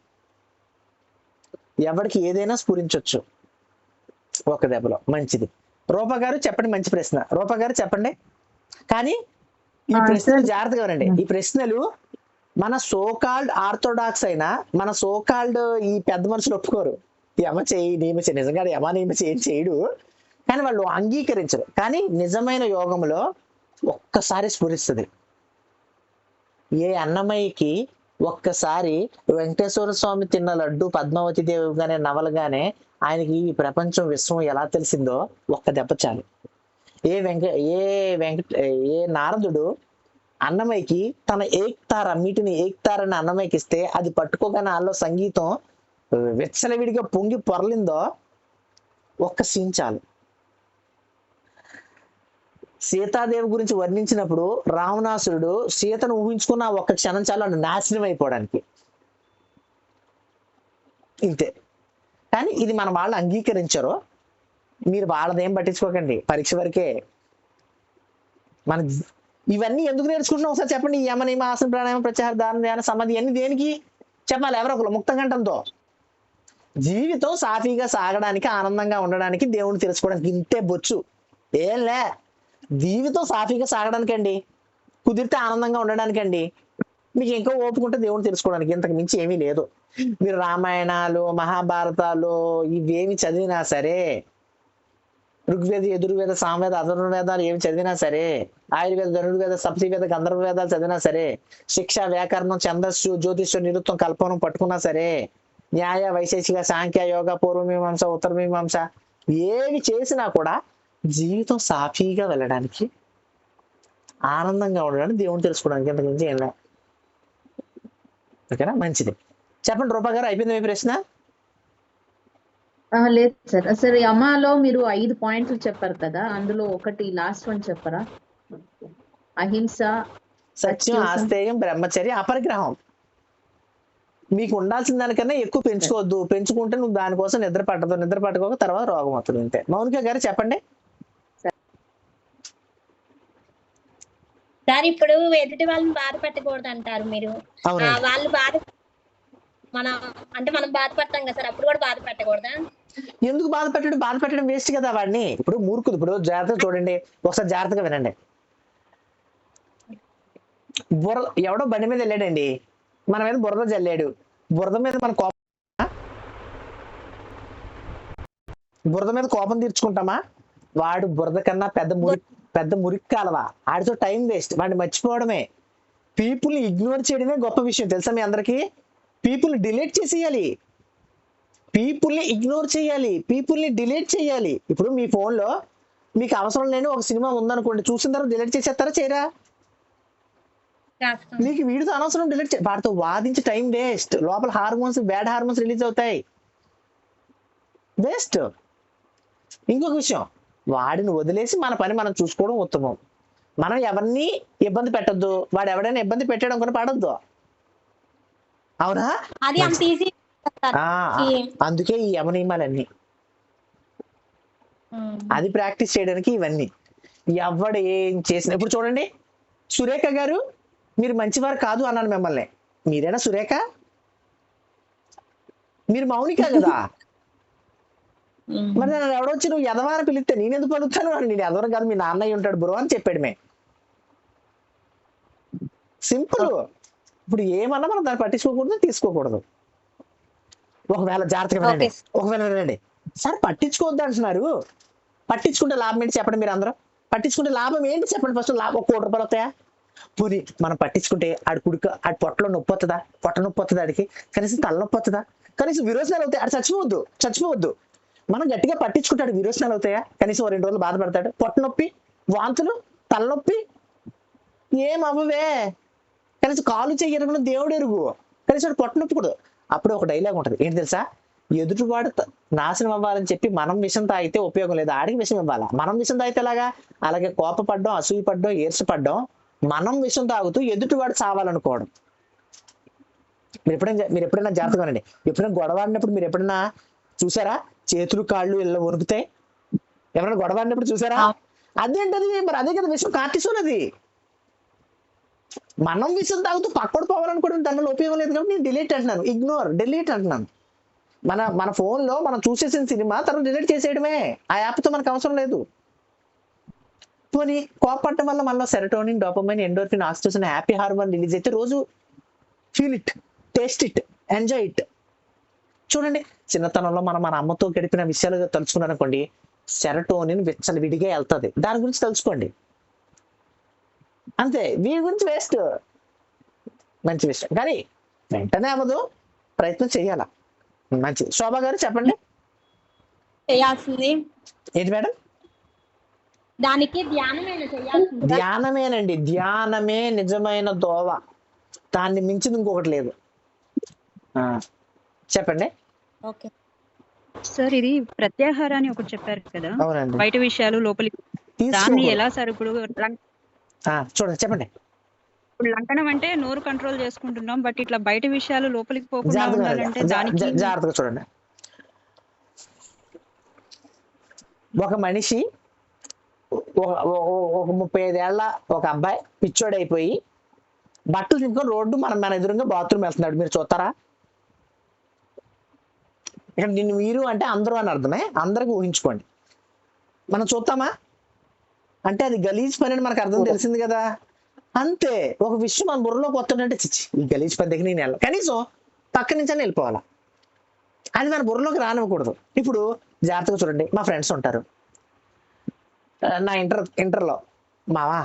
ఎవరికి ఏదైనా స్ఫురించవచ్చు ఒక దెబ్బలో. మంచిది. రూపా గారు చెప్పండి, మంచి ప్రశ్న. రూపా గారు చెప్పండి. కానీ ఈ ప్రశ్నలు జాగ్రత్తగా వినండి. ఈ ప్రశ్నలు మన సోకాల్డ్ ఆర్థోడాక్స్ అయినా, మన సోకాల్డ్ ఈ పెద్ద మనుషులు ఒప్పుకోరు. యమ చేయి నియమ చేయి, నిజంగా యమ నియమ చేయి చేయడు, కానీ వాళ్ళు అంగీకరించరు. కానీ నిజమైన యోగంలో ఒక్కసారి స్ఫురిస్తుంది. ఏ అన్నమయ్యకి ఒక్కసారి వెంకటేశ్వర స్వామి తిన్న లడ్డు పద్మావతి దేవిగానే నవలగానే ఆయనకి ఈ ప్రపంచం విశ్వం ఎలా తెలిసిందో ఒక్క దెబ్బ చాలు. ఏ నారదుడు అన్నమయ్యకి తన ఏక్తార మీటిని ఏక్తారని అన్నమయ్యకి ఇస్తే అది పట్టుకోగానే వాళ్ళలో సంగీతం విచ్చలవిడిగా పొంగి పొరలిందో ఒక్క సీన్ చాలు. సీతాదేవి గురించి వర్ణించినప్పుడు రావణాసురుడు సీతను ఊహించుకున్న ఒక్క క్షణం చాలు అని నాశనం అయిపోవడానికి. ఇంతే. కానీ ఇది మన వాళ్ళు అంగీకరించరు. మీరు వాళ్ళదేం పట్టించుకోకండి, పరీక్ష వరకే. మన ఇవన్నీ ఎందుకు నేర్చుకుంటున్నాం ఒకసారి చెప్పండి. ఈ యమ నియమ ఆసన ప్రాణాయామ ప్రత్యాహార ధారణ ధ్యాన సమాధి అన్ని దేనికి చెప్పాలి? ఎవరో ఒకరు ముక్త కంఠంతో. జీవితం సాఫీగా సాగడానికి, ఆనందంగా ఉండడానికి, దేవుణ్ణి తెలుసుకోవడానికి. ఇంతే బొచ్చు, ఏం లే. జీవితం సాఫీగా సాగడానికండి, కుదిరితే ఆనందంగా ఉండడానికండి. మీకు ఇంకా ఓపుకుంటే దేవుణ్ణి తెలుసుకోవడానికి. ఇంతకు మించి ఏమీ లేదు. మీరు రామాయణాలు, మహాభారతాలు ఇవేమి చదివినా సరే, ఋగ్వేద, యజుర్వేద, సామవేద, అధర్వవేదాలు ఏమి చదివినా సరే, ఆయుర్వేద, ధనుర్వేద, సప్తవేద, గంధర్వ వేదాలు చదివినా సరే, శిక్ష, వ్యాకరణం, ఛందస్సు, జ్యోతిష్యం, నిరుత్వం, కల్పనం పట్టుకున్నా సరే, న్యాయ, వైశేషిక, సాంఖ్య, యోగ, పూర్వమీమాంస, ఉత్తరమీమాంస ఏవి చేసినా కూడా జీవితం సాఫీగా వెళ్ళడానికి, ఆనందంగా ఉండడానికి, దేవుని తెలుసుకోవడానికి. ఇంతకుమించి ఏం లేదు. ఓకేనా? మంచిది. చెప్పండి రూపా గారు, అయిపోయింది మీ ప్రశ్న? లేదు సార్. సార్ యమాలో మీరు 5 పాయింట్లు చెప్పారు కదా, అందులో ఒకటి లాస్ట్ వన్ చెప్పరా? అహింస, సత్యం, ఆస్తేయం, బ్రహ్మచర్య, అపరిగ్రహం. మీకు ఉండాల్సిన దానికన్నా ఎక్కువ పెంచుకోవద్దు. పెంచుకుంటే నువ్వు దానికోసం నిద్ర పట్టదు, నిద్ర పట్టుకోక తర్వాత రోగం వస్తుంది. అంతే. మౌనిక గారు చెప్పండి. సార్ ఇప్పుడు ఎదుటి వాళ్ళని బాధ పెట్టకూడదు అంటారు మీరు. వాళ్ళు బాధ మనం బాధపడతాం కదా సార్, అప్పుడు కూడా బాధ పెట్టకూడదా? ఎందుకు బాధ పెట్టడం? బాధ పెట్టడం వేస్ట్ కదా వాడిని. ఇప్పుడు మూర్ఖుడు. ఇప్పుడు జాగ్రత్తగా చూడండి, ఒకసారి జాగ్రత్తగా వినండి. ఎవడో బండి మీద వెళ్ళాడండి, మన మీద బురద జల్లాడు. బురద మీద మన కోపం, బురద మీద కోపం తీర్చుకుంటామా? వాడు బురద కన్నా పెద్ద మురికి కాలవా. ఆడితో టైం వేస్ట్, వాడిని మర్చిపోవడమే. పీపుల్ని ఇగ్నోర్ చేయడమే గొప్ప విషయం, తెలుసా మీ అందరికీ? పీపుల్ని డిలీట్ చేసేయాలి, పీపుల్ని ఇగ్నోర్ చేయాలి, పీపుల్ని డిలీట్ చేయాలి. ఇప్పుడు మీ ఫోన్లో మీకు అవసరం లేని ఒక సినిమా ఉందనుకోండి, చూసిన తర్వాత డిలీట్ చేసేస్తారా చేయరా? మీకు వీడితో అనవసరం డిలీట్ వాడితో వాదించి టైం వేస్ట్. లోపల హార్మోన్స్, బ్యాడ్ హార్మోన్స్ రిలీజ్ అవుతాయి, వేస్ట్. ఇంకొక విషయం, వాడిని వదిలేసి మన పని మనం చూసుకోవడం ఉత్తమం. మనం ఎవరిని ఇబ్బంది పెట్టద్దు, వాడు ఎవడైనా ఇబ్బంది పెట్టడం కూడా పడద్దు. అవునా? అది అంత ఈజీ. అందుకే ఈ యమ నియమాలన్నీ, అది ప్రాక్టీస్ చేయడానికి ఇవన్నీ. ఎవడు ఏం చేసిన, ఇప్పుడు చూడండి, సురేఖ గారు మీరు మంచివారు కాదు అన్నాను మిమ్మల్ని. మీరేనా సురేఖ? మీరు మౌనిక కదా. మరి నన్ను ఎవడొచ్చి నువ్వు ఎదవాని పిలిస్తే నేను ఎందుకు పలుకుతాను? నేను ఎదవరం కాదు, మీ నాన్నయ్య ఉంటాడు బ్రో అని చెప్పాడు. సింపుల్. ఇప్పుడు ఏమన్నా మనం దాన్ని పట్టించుకోకూడదు, తీసుకోకూడదు. ఒకవేళ జాగ్రత్తగా వినండి, ఒకవేళ వినండి సార్, పట్టించుకోవద్దు అంటున్నారు. పట్టించుకుంటే లాభం ఏంటి చెప్పండి? మీరు అందరూ పట్టించుకుంటే లాభం ఏంటి చెప్పండి? ఫస్ట్ లాభం 1 కోటి రూపాయలు వస్తాయా? పోనీ మనం పట్టించుకుంటే ఆడి ఆడి పొట్టలో నొప్పి వస్తుందా? పొట్ట నొప్పి వస్తుందా? ఆడికి కనీసం తలనొప్పి వస్తుందా? కనీసం విరోచనాలు అవుతాయి? ఆడు చచ్చిపోవద్దు. మనం గట్టిగా పట్టించుకుంటాడు, విరోచనాలు అవుతాయా? కనీసం 2 రోజులు బాధపడతాడు. పొట్ట నొప్పి, వాంతులు, తలనొప్పి ఏం అవ్వవే. కనీసం కాలు చెయ్యరుగును దేవుడు ఎరుగు, కనీసం వాడు పొట్ట నొప్పి కూడా. అప్పుడు ఒక డైలాగ్ ఉంటుంది, ఏంటి తెలుసా? ఎదుటివాడు నాశనం అవ్వాలని చెప్పి మనం విషం తాగితే ఉపయోగం లేదు, ఆడికి విషం ఇవ్వాలా. మనం విషం తాగితే ఎలాగా? అలాగే కోపపడ్డం, అసూయపడ్డం, ఈర్షపడ్డం, మనం విషం తాగుతూ ఎదుటివాడు చావాలనుకోవడం. మీరు ఎప్పుడైనా జాగ్రత్తగా ఉండండి. ఎప్పుడైనా గొడవ ఆడినప్పుడు మీరు ఎప్పుడైనా చూసారా చేతులు కాళ్ళు ఇలా వణుకుతాయి? ఎవరైనా గొడవ ఆడినప్పుడు చూసారా? అదేంటది మరి, అదే కదా విషయం, కార్టిసోల్ అది. మనం విషయం తాగుతూ పక్కడు పోవాలనుకోవడం దానిలో ఉపయోగం లేదు కాబట్టి నేను డిలీట్ అంటున్నాను, ఇగ్నోర్, డిలీట్ అంటున్నాను. మన ఫోన్లో మనం చూసేసిన సినిమా తర్వాత డిలీట్ చేసేయడమే, ఆ యాప్తో మనకు అవసరం లేదు. పోనీ కోపడటం వల్ల మనలో serotonin, dopamine, endorphin, oxytocin, happy hormone release అయితే రోజు feel it, taste it, enjoy it. చూడండి, చిన్నతనంలో మనం మన అమ్మతో గడిపిన విషయాలు తలుచుకున్నారనుకోండి, సెరటోనిన్ విచ్చలవిడిగా వెళ్తుంది, దాని గురించి తెలుసుకోండి అంతే. వీటి గురించి వేస్ట్, మంచి విషయం కానీ వెంటనే అవ్వదు, ప్రయత్నం చేయాలా. మంచిది. శోభా గారు చెప్పండి. చేయాల్సింది ఏంటి మేడం? దానికి ధ్యానమైన చేయాల్సింది. ధ్యానమేనండి, ధ్యానమే నిజమైన దోవ, దాన్ని మించింది ఇంకొకటి లేదు. చెప్పండి. ఓకే సార్, ఇది ప్రత్యాహారాన్ని ఒకటి చెప్పారు కదా, అవునండి, బయట విషయాలు లోపలికి, దాన్ని తీసుకోకూడదు. ఎలా సార్ ఇప్పుడు చూడండి, చెప్పండి. ఇప్పుడు లంకనం అంటే నోరు కంట్రోల్ చేసుకుంటున్నాం, బట్ ఇట్లా బయట విషయాలు లోపలికి పోకుండా జాగ్రత్తగా ఉండాలంటే వినండి. దానికి జాగ్రత్తగా చూడండి. ఒక మనిషి ఒక 35 ఏళ్ల ఒక అబ్బాయి పిచ్చోడైపోయి బట్టలు చింపుకొని రోడ్డు మన ఎదురుగా బాత్రూమ్ వెళ్తున్నాడు, మీరు చూస్తారా? ఇక్కడ నిన్ను మీరు అంటే అందరూ అని అర్థమే, అందరికి ఊహించుకోండి. మనం చూస్తామా అంటే అది గలీజ్ పని అని మనకు అర్థం తెలిసింది కదా, అంతే. ఒక విషయం మన బుర్రలోకి వస్తుందంటే చిచ్చి ఈ గలీజ్ పని దగ్గర నేను వెళ్ళాలి, కనీసం పక్క నుంచి అని వెళ్ళిపోవాలా, అది మన బుర్రలోకి రానివ్వకూడదు. ఇప్పుడు జాగ్రత్తగా చూడండి, మా ఫ్రెండ్స్ ఉంటారు, నా ఇంటర్లో మావా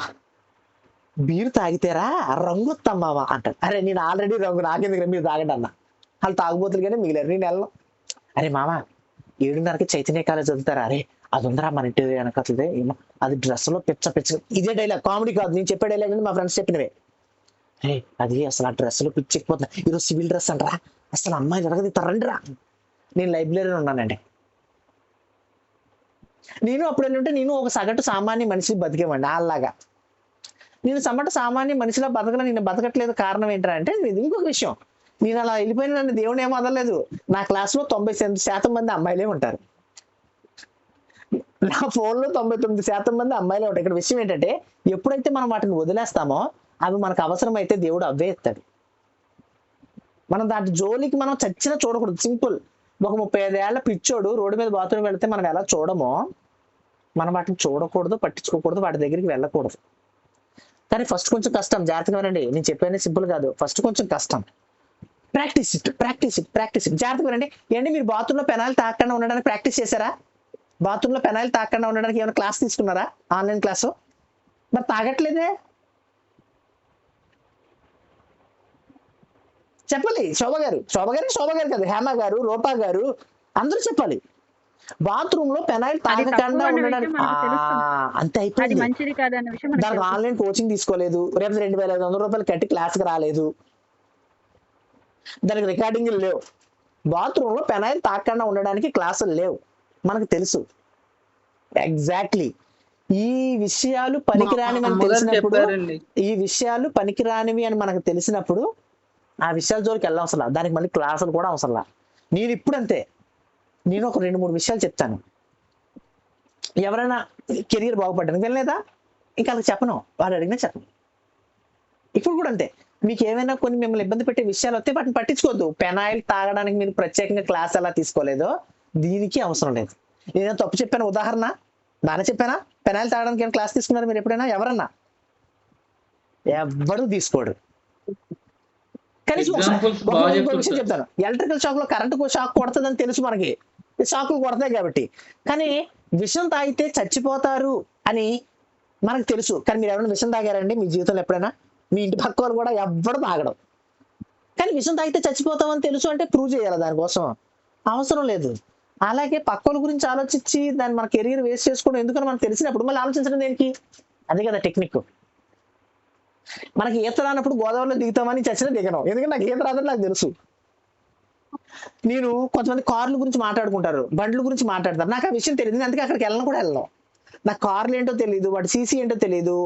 బీరు తాగితేరా రంగు వస్తాం మావా అంటారు. అరే నేను ఆల్రెడీ రంగు, నాకెందుకు మీరు తాగండి అన్న, వాళ్ళు తాగుబోతులు కానీ మిగిలారు, నేను వెళ్ళను. అరే మామ 7:30కి చైతన్య కాలేజ్ వదులుతారా, అరే అది ఉందరా మన ఇంటి వెనకట్లదే, అది డ్రెస్లో పిచ్చ, ఇదే డైలాగ్, కామెడీ కాదు, నేను చెప్పే డైలాగ్ మా ఫ్రెండ్స్ చెప్పినవే. అరే అది అసలు ఆ డ్రెస్సులో పిచ్చెక్కిపోతున్నా, ఈరోజు సివిల్ డ్రెస్ అంటారా, అసలు అమ్మాయి జరగదిస్తారండి రా. నేను లైబ్రరీలో ఉన్నానండి, నేను అప్పుడు ఏంటంటే నేను ఒక సగటు సామాన్య మనిషి బతికేవాడిని వాళ్ళలాగా. నేను సామాన్య మనిషిలా బతకలే, నేను బతకట్లేదు, కారణం ఏంటంటే ఇది ఇంకొక విషయం. నేను అలా వెళ్ళిపోయిన నన్ను దేవుడు ఏమో వదలలేదు. నా క్లాస్లో 90% మంది అమ్మాయిలే ఉంటారు, నా ఫోన్లో 99% మంది అమ్మాయిలే ఉంటారు. ఇక్కడ విషయం ఏంటంటే ఎప్పుడైతే మనం వాటిని వదిలేస్తామో అవి మనకు అవసరమైతే దేవుడు అవే ఎత్తాడు. మనం దాంట్లో జోలికి మనం చచ్చినా చూడకూడదు. సింపుల్. ఒక 35 ఏళ్ల పిచ్చోడు రోడ్డు మీద బాత్రూమ్ వెళ్తే మనం ఎలా చూడమో మనం వాటిని చూడకూడదు, పట్టించుకోకూడదు, వాటి దగ్గరికి వెళ్ళకూడదు. కానీ ఫస్ట్ కొంచెం కష్టం, జాగ్రత్తగా వినండి, నేను చెప్పేది సింపుల్ కాదు, ఫస్ట్ కొంచెం కష్టం. Practice it. జాగ్రత్తగా వినండి. ఏంటి మీరు బాత్రూంలో పెనాయిల్ తాకకుండా ఉండడానికి ప్రాక్టీస్ చేశారా? బాత్రూంలో పెనాయిల్ తాకకుండా ఉండడానికి ఏమైనా క్లాస్ తీసుకున్నారా, ఆన్లైన్ క్లాసు? మరి తాగట్లేదే, చెప్పాలి. శోభ గారు కాదు, హేమ గారు, రూపా గారు, అందరూ చెప్పాలి. బాత్రూమ్ లో పెనాయిల్ తాగకుండా ఉండడానికి అంతే అయిపోయింది. మంచిది కాదన్న విషయం మనకు దానికి ఆన్లైన్ కోచింగ్ తీసుకోలేదు, రేపు 2,500 రూపాయలు కట్టి క్లాస్కి రాలేదు, దానికి రికార్డింగ్ లేవు. బాత్రూమ్ లో పెనాయిల్ తాగకుండా ఉండడానికి క్లాసులు లేవు, మనకు తెలుసు. ఎగ్జాక్ట్లీ. ఈ విషయాలు పనికిరానివి అని తెలిసినప్పుడు, ఈ విషయాలు పనికిరానివి అని మనకు తెలిసినప్పుడు ఆ విషయాల జోలికి వెళ్ళవసలా, దానికి మళ్ళీ క్లాసులు కూడా అవసరంలా. నేను ఇప్పుడు అంతే, నేను ఒక 2-3 విషయాలు చెప్తాను, ఎవరైనా కెరియర్ బాగుపడ్డానికి వెళ్ళలేదా ఇంకా వాళ్ళకి చెప్పను, వాడు అడిగినా చెప్పను. ఇప్పుడు కూడా అంతే, మీకు ఏమైనా కొన్ని మిమ్మల్ని ఇబ్బంది పెట్టే విషయాలు వస్తే వాటిని పట్టించుకోవద్దు. పెనాయిల్ తాగడానికి మీరు ప్రత్యేకంగా క్లాస్ ఎలా తీసుకోలేదో దీనికి అవసరం లేదు. నేనేం తప్పు చెప్పాను? ఉదాహరణ బాగానే చెప్పానా? పెనాయిల్ తాగడానికి ఏమైనా క్లాస్ తీసుకున్నారు మీరు ఎప్పుడైనా? ఎవరన్నా? ఎవ్వరూ తీసుకోడు. కనీసం ఇంకో విషయం చెప్తాను, ఎలక్ట్రికల్ షాక్ లో కరెంట్ షాక్ కొడుతుందని తెలుసు మనకి, షాకులు కొడతాయి కాబట్టి. కానీ విషం తాగితే చచ్చిపోతారు అని మనకు తెలుసు. కానీ మీరు ఎవరైనా విషం తాగారండి మీ జీవితంలో ఎప్పుడైనా? మీ ఇంటి పక్క వాళ్ళు కూడా ఎవ్వడు తాగడం. కానీ విషం తాగితే చచ్చిపోతామని తెలుసు అంటే ప్రూవ్ చేయాలి, దానికోసం అవసరం లేదు. అలాగే పక్కల గురించి ఆలోచించి దాన్ని మన కెరీర్ వేస్ట్ చేసుకోవడం ఎందుకని మనకు తెలిసినప్పుడు మళ్ళీ ఆలోచించడం దేనికి? అదే కదా టెక్నిక్. మనకి ఈత రానప్పుడు గోదావరిలో దిగుతామని చచ్చినా దిగను, ఎందుకంటే నాకు ఈత రాదని నాకు తెలుసు. నేను కొంతమంది కార్ల గురించి మాట్లాడుకుంటారు, బండ్ల గురించి మాట్లాడతారు, నాకు ఆ విషయం తెలియదు, అందుకే అక్కడికి వెళ్ళను కూడా వెళ్ళను. నాకు కార్లు ఏంటో తెలియదు, వాటి సీసీ ఏంటో తెలియదు,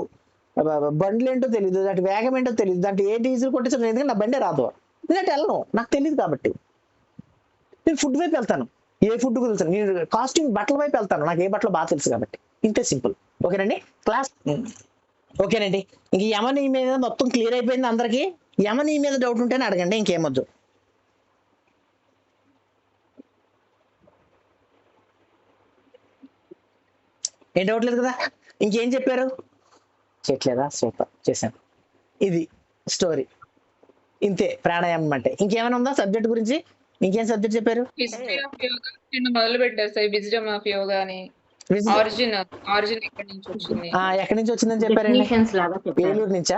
బండ్లు ఏంటో తెలియదు, దాటి వేగం ఏంటో తెలియదు, దాంట్లో ఏ డీజిల్ కొట్టించడం, ఎందుకంటే నా బండే రాదు, ఎందుకంటే వెళ్ళను, నాకు తెలియదు కాబట్టి. నేను ఫుడ్ వైపు వెళ్తాను, ఏ ఫుడ్ గురించి, నేను కాస్ట్యూమ్ బట్టల వైపు వెళ్తాను, నాకు ఏ బట్టలు బాగా తెలుసు కాబట్టి. ఇంతే సింపుల్. ఓకేనండి క్లాస్. ఓకేనండి, ఇంక యమని మీద మొత్తం క్లియర్ అయిపోయింది అందరికి. యమని మీద డౌట్ ఉంటేనే అడగండి, ఇంకేమొద్దు. ఏం డౌట్ లేదు కదా? ఇంకేం చెప్పారు? చేయట్లేదా? సూపర్, చేశాను. ఇది స్టోరీ, ఇంతే ప్రాణాయామం అంటే. ఇంకేమైనా ఉందా సబ్జెక్ట్ గురించి? ఇంకేం సబ్జెక్ట్ చెప్పారు? హిస్టరీ ఆఫ్ యోగా నేను మొదలు పెట్టేస్తాయి. విజ్డమ్ ఆఫ్ యోగా అని. ఆరిజిన్ ఎక్కడి నుంచి వచ్చింది? ఎక్కడి నుంచి వచ్చిందని చెప్పారండి? డెఫినేషన్స్ లాగా చెప్పారు. ఏలూరు నుంచా?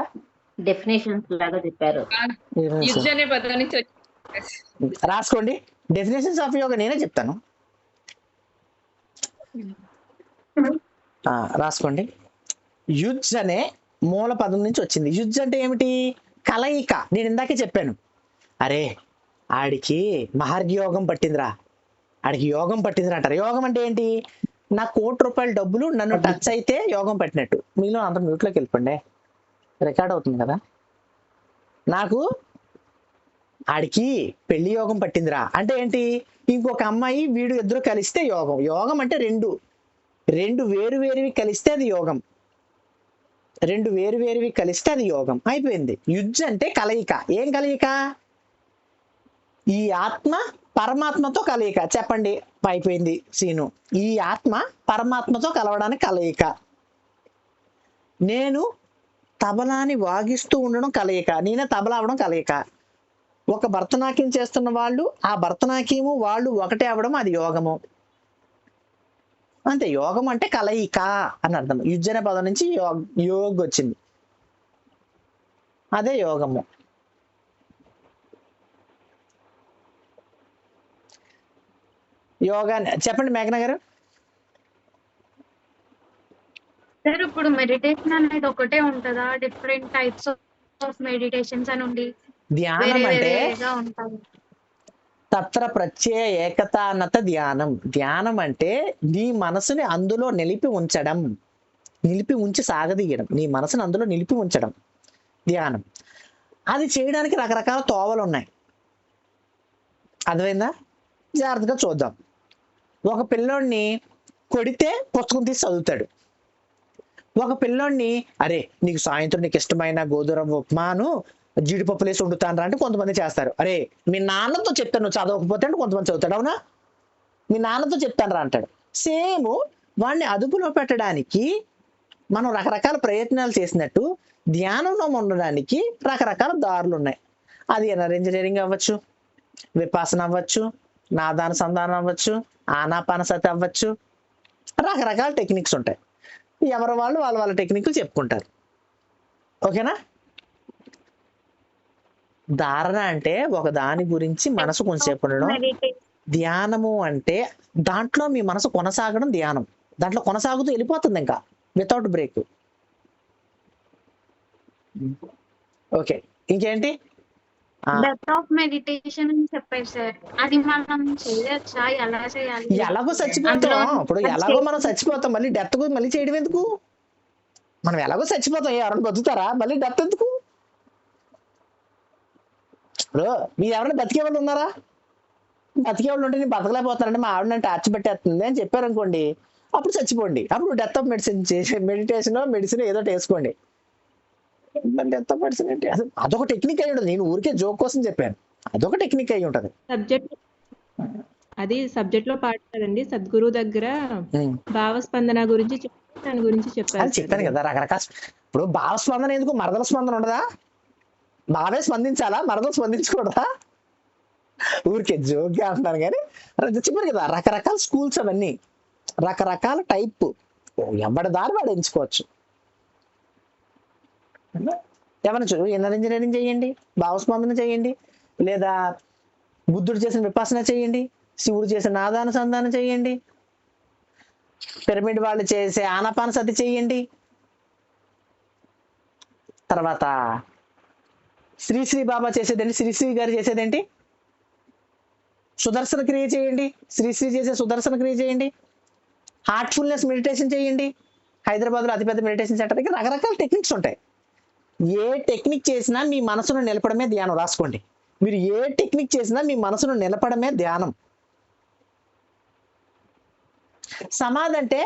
డెఫినేషన్స్ లాగా చెప్పారు. యుజ్ అనే పదం నుంచి వచ్చింది. రాసుకోండి, డెఫినేషన్స్ ఆఫ్ యోగా నేనే చెప్తాను. రాసుకోండి. యుజ్ అనే మూల పదం నుంచి వచ్చింది. యుజ్ అంటే ఏమిటి? కలయిక. నేను ఇందాకే చెప్పాను, అరే ఆడికి మహర్యోగం పట్టిందిరా, ఆడికి యోగం పట్టిందిరా అంటారు. యోగం అంటే ఏంటి? నా ₹1,00,00,000 డబ్బులు నన్ను టచ్ అయితే యోగం పట్టినట్టు. మీలో అంత మ్యూట్లోకి వెళ్ళిపోండి, రికార్డ్ అవుతుంది కదా. నాకు ఆడికి పెళ్లి యోగం పట్టిందిరా అంటే ఏంటి? ఇంకొక అమ్మాయి వీడు ఇద్దరు కలిస్తే యోగం. యోగం అంటే రెండు వేరు వేరువి కలిస్తే అది యోగం. రెండు వేరు వేరువి కలిస్తే అది యోగం. అయిపోయింది. యుజ్ అంటే కలయిక. ఏం కలయిక? ఈ ఆత్మ పరమాత్మతో కలయిక. చెప్పండి, అయిపోయింది సీను. ఈ ఆత్మ పరమాత్మతో కలవడానికి కలయిక. నేను తబలాని వాగిస్తూ ఉండడం కలయిక. నేనే తబలా అవడం కలయిక. ఒక భరతనాట్యం చేస్తున్న వాళ్ళు, ఆ భరతనాట్యము వాళ్ళు ఒకటే అవ్వడం, అది యోగము. అంతే. యోగం అంటే కలయిక అని అర్థం. యుజ్ అనే పదం నుంచి యోగ్ వచ్చింది, అదే యోగము. యోగా చెప్పండి మేఘన గారు. సార్ ఇప్పుడు మెడిటేషన్ అనేది ఒకటే ఉంటుందా? డిఫరెంట్ టైప్స్ ఆఫ్ మెడిటేషన్స్ అని ఉండి ధ్యానం అంటే వేరేగా ఉంటాయి? తత్ర ప్రత్యయ ఏకతానత ధ్యానం. ధ్యానం అంటే నీ మనసుని అందులో నిలిపి ఉంచడం, నిలిపి ఉంచి సాగదీయడం. నీ మనసుని అందులో నిలిపి ఉంచడం ధ్యానం. అది చేయడానికి రకరకాల తోవలు ఉన్నాయి. అర్థమైందా? జాగ్రత్తగా చూద్దాం. ఒక పిల్లోడిని కొడితే పుస్తకం తీసి చదువుతాడు. ఒక పిల్లోడిని, అరే నీకు సాయంత్రం నీకు ఇష్టమైన గోధుమ ఉప్మాను జీడిపప్పు వేసి వండుతాను రా అంటే కొంతమంది చేస్తారు. అరే మీ నాన్నతో చెప్తాను నువ్వు చదవకపోతే అంటే కొంతమంది చదువుతాడు. అవునా? మీ నాన్నతో చెప్తాను రా అంటాడు. సేమ్ వాడిని అదుపులో పెట్టడానికి మనం రకరకాల ప్రయత్నాలు చేసినట్టు ధ్యానంలో ఉండడానికి రకరకాల దారులు ఉన్నాయి. అది ఎనర్ ఇంజనీరింగ్ అవ్వచ్చు, విపాసన అవ్వచ్చు, నాదానుసంధానం అవ్వచ్చు, ఆనాపానసతి అవ్వచ్చు. రకరకాల టెక్నిక్స్ ఉంటాయి. ఎవరు వాళ్ళు వాళ్ళ టెక్నిక్లు చెప్పుకుంటారు. ఓకేనా? ధారణ అంటే ఒక దాని గురించి మనసు కొంచెంసేపు ఉండడం. ధ్యానము అంటే దాంట్లో మీ మనసు కొనసాగడం ధ్యానం. దాంట్లో కొనసాగుతూ వెళ్ళిపోతుంది ఇంకా వితౌట్ బ్రేక్. ఓకే, ఇంకేంటి? డెప్త్ ఆఫ్ మెడిటేషన్ అని చెప్పారు సార్. అది మనం చేయొచ్చా? ఎలా చేయాలి? ఎలాగో చచ్చిపోతాం. ఇప్పుడు ఎలాగో మనం చచ్చిపోతాం, మళ్ళీ డెత్ మళ్ళీ చేయడం ఎందుకు? మనం ఎలాగో చచ్చిపోతాం, ఎవరైనా బతుకుతారా? మళ్ళీ డెత్ ఎందుకు? ఇప్పుడు మీరు ఎవరైనా బతికే వాళ్ళు ఉన్నారా? బతికే వాళ్ళు ఉంటే నేను బతకలేకపోతానంటే మా ఆవిడ నన్ను టార్చ్ పెట్టేస్తుంది అని చెప్పారు అనుకోండి, అప్పుడు చచ్చిపోండి. అప్పుడు డెత్ ఆఫ్ మెడిటేషన్ మెడిసిన్ ఏదో వేసుకోండి. డెత్ ఆఫ్ మెడిసిన్ అంటే అదొక టెక్నిక్ అయి ఉంటుంది. నేను ఊరికే జోక్ కోసం చెప్పాను, అదొక టెక్నిక్ అయి ఉంటది. సబ్జెక్ట్ లో పాట కదండి. సద్గురు దగ్గర భావస్పందన గురించి దాని గురించి చెప్పాను కదా రకరకాల. ఇప్పుడు భావస్పందన ఎందుకు? మరదల స్పందన ఉండదా? బావే స్పందించాలా, మరదలు స్పందించకూడదా? ఊరికే జోక్గా అంటున్నాను కానీ చెప్పాను కదా రకరకాల స్కూల్స్, అవన్నీ రకరకాల టైప్. ఎవరి దారి వాడు ఎంచుకోవచ్చు. ఏమన్నా ఇన్నర్ ఇంజనీరింగ్ చేయండి, భావస్పందన చేయండి, లేదా బుద్ధుడు చేసిన విపాసన చేయండి, శివుడు చేసిన నాదానుసంధానం చేయండి, పిరమిడ్ వాళ్ళు చేసే ఆనాపానసతి చేయండి, తర్వాత శ్రీ బాబా చేసేదేంటి, శ్రీ గారు చేసేదేంటి, సుదర్శన క్రియ చేయండి, శ్రీ చేసే సుదర్శన క్రియ చేయండి, హార్ట్ఫుల్నెస్ మెడిటేషన్ చేయండి. హైదరాబాద్లో అతిపెద్ద మెడిటేషన్ సెంటర్ దగ్గర రకరకాల టెక్నిక్స్ ఉంటాయి. ఏ టెక్నిక్ చేసినా మీ మనసును నిలపడమే ధ్యానం. రాసుకోండి, మీరు ఏ టెక్నిక్ చేసినా మీ మనసును నిలపడమే ధ్యానం. సమాధి అంటే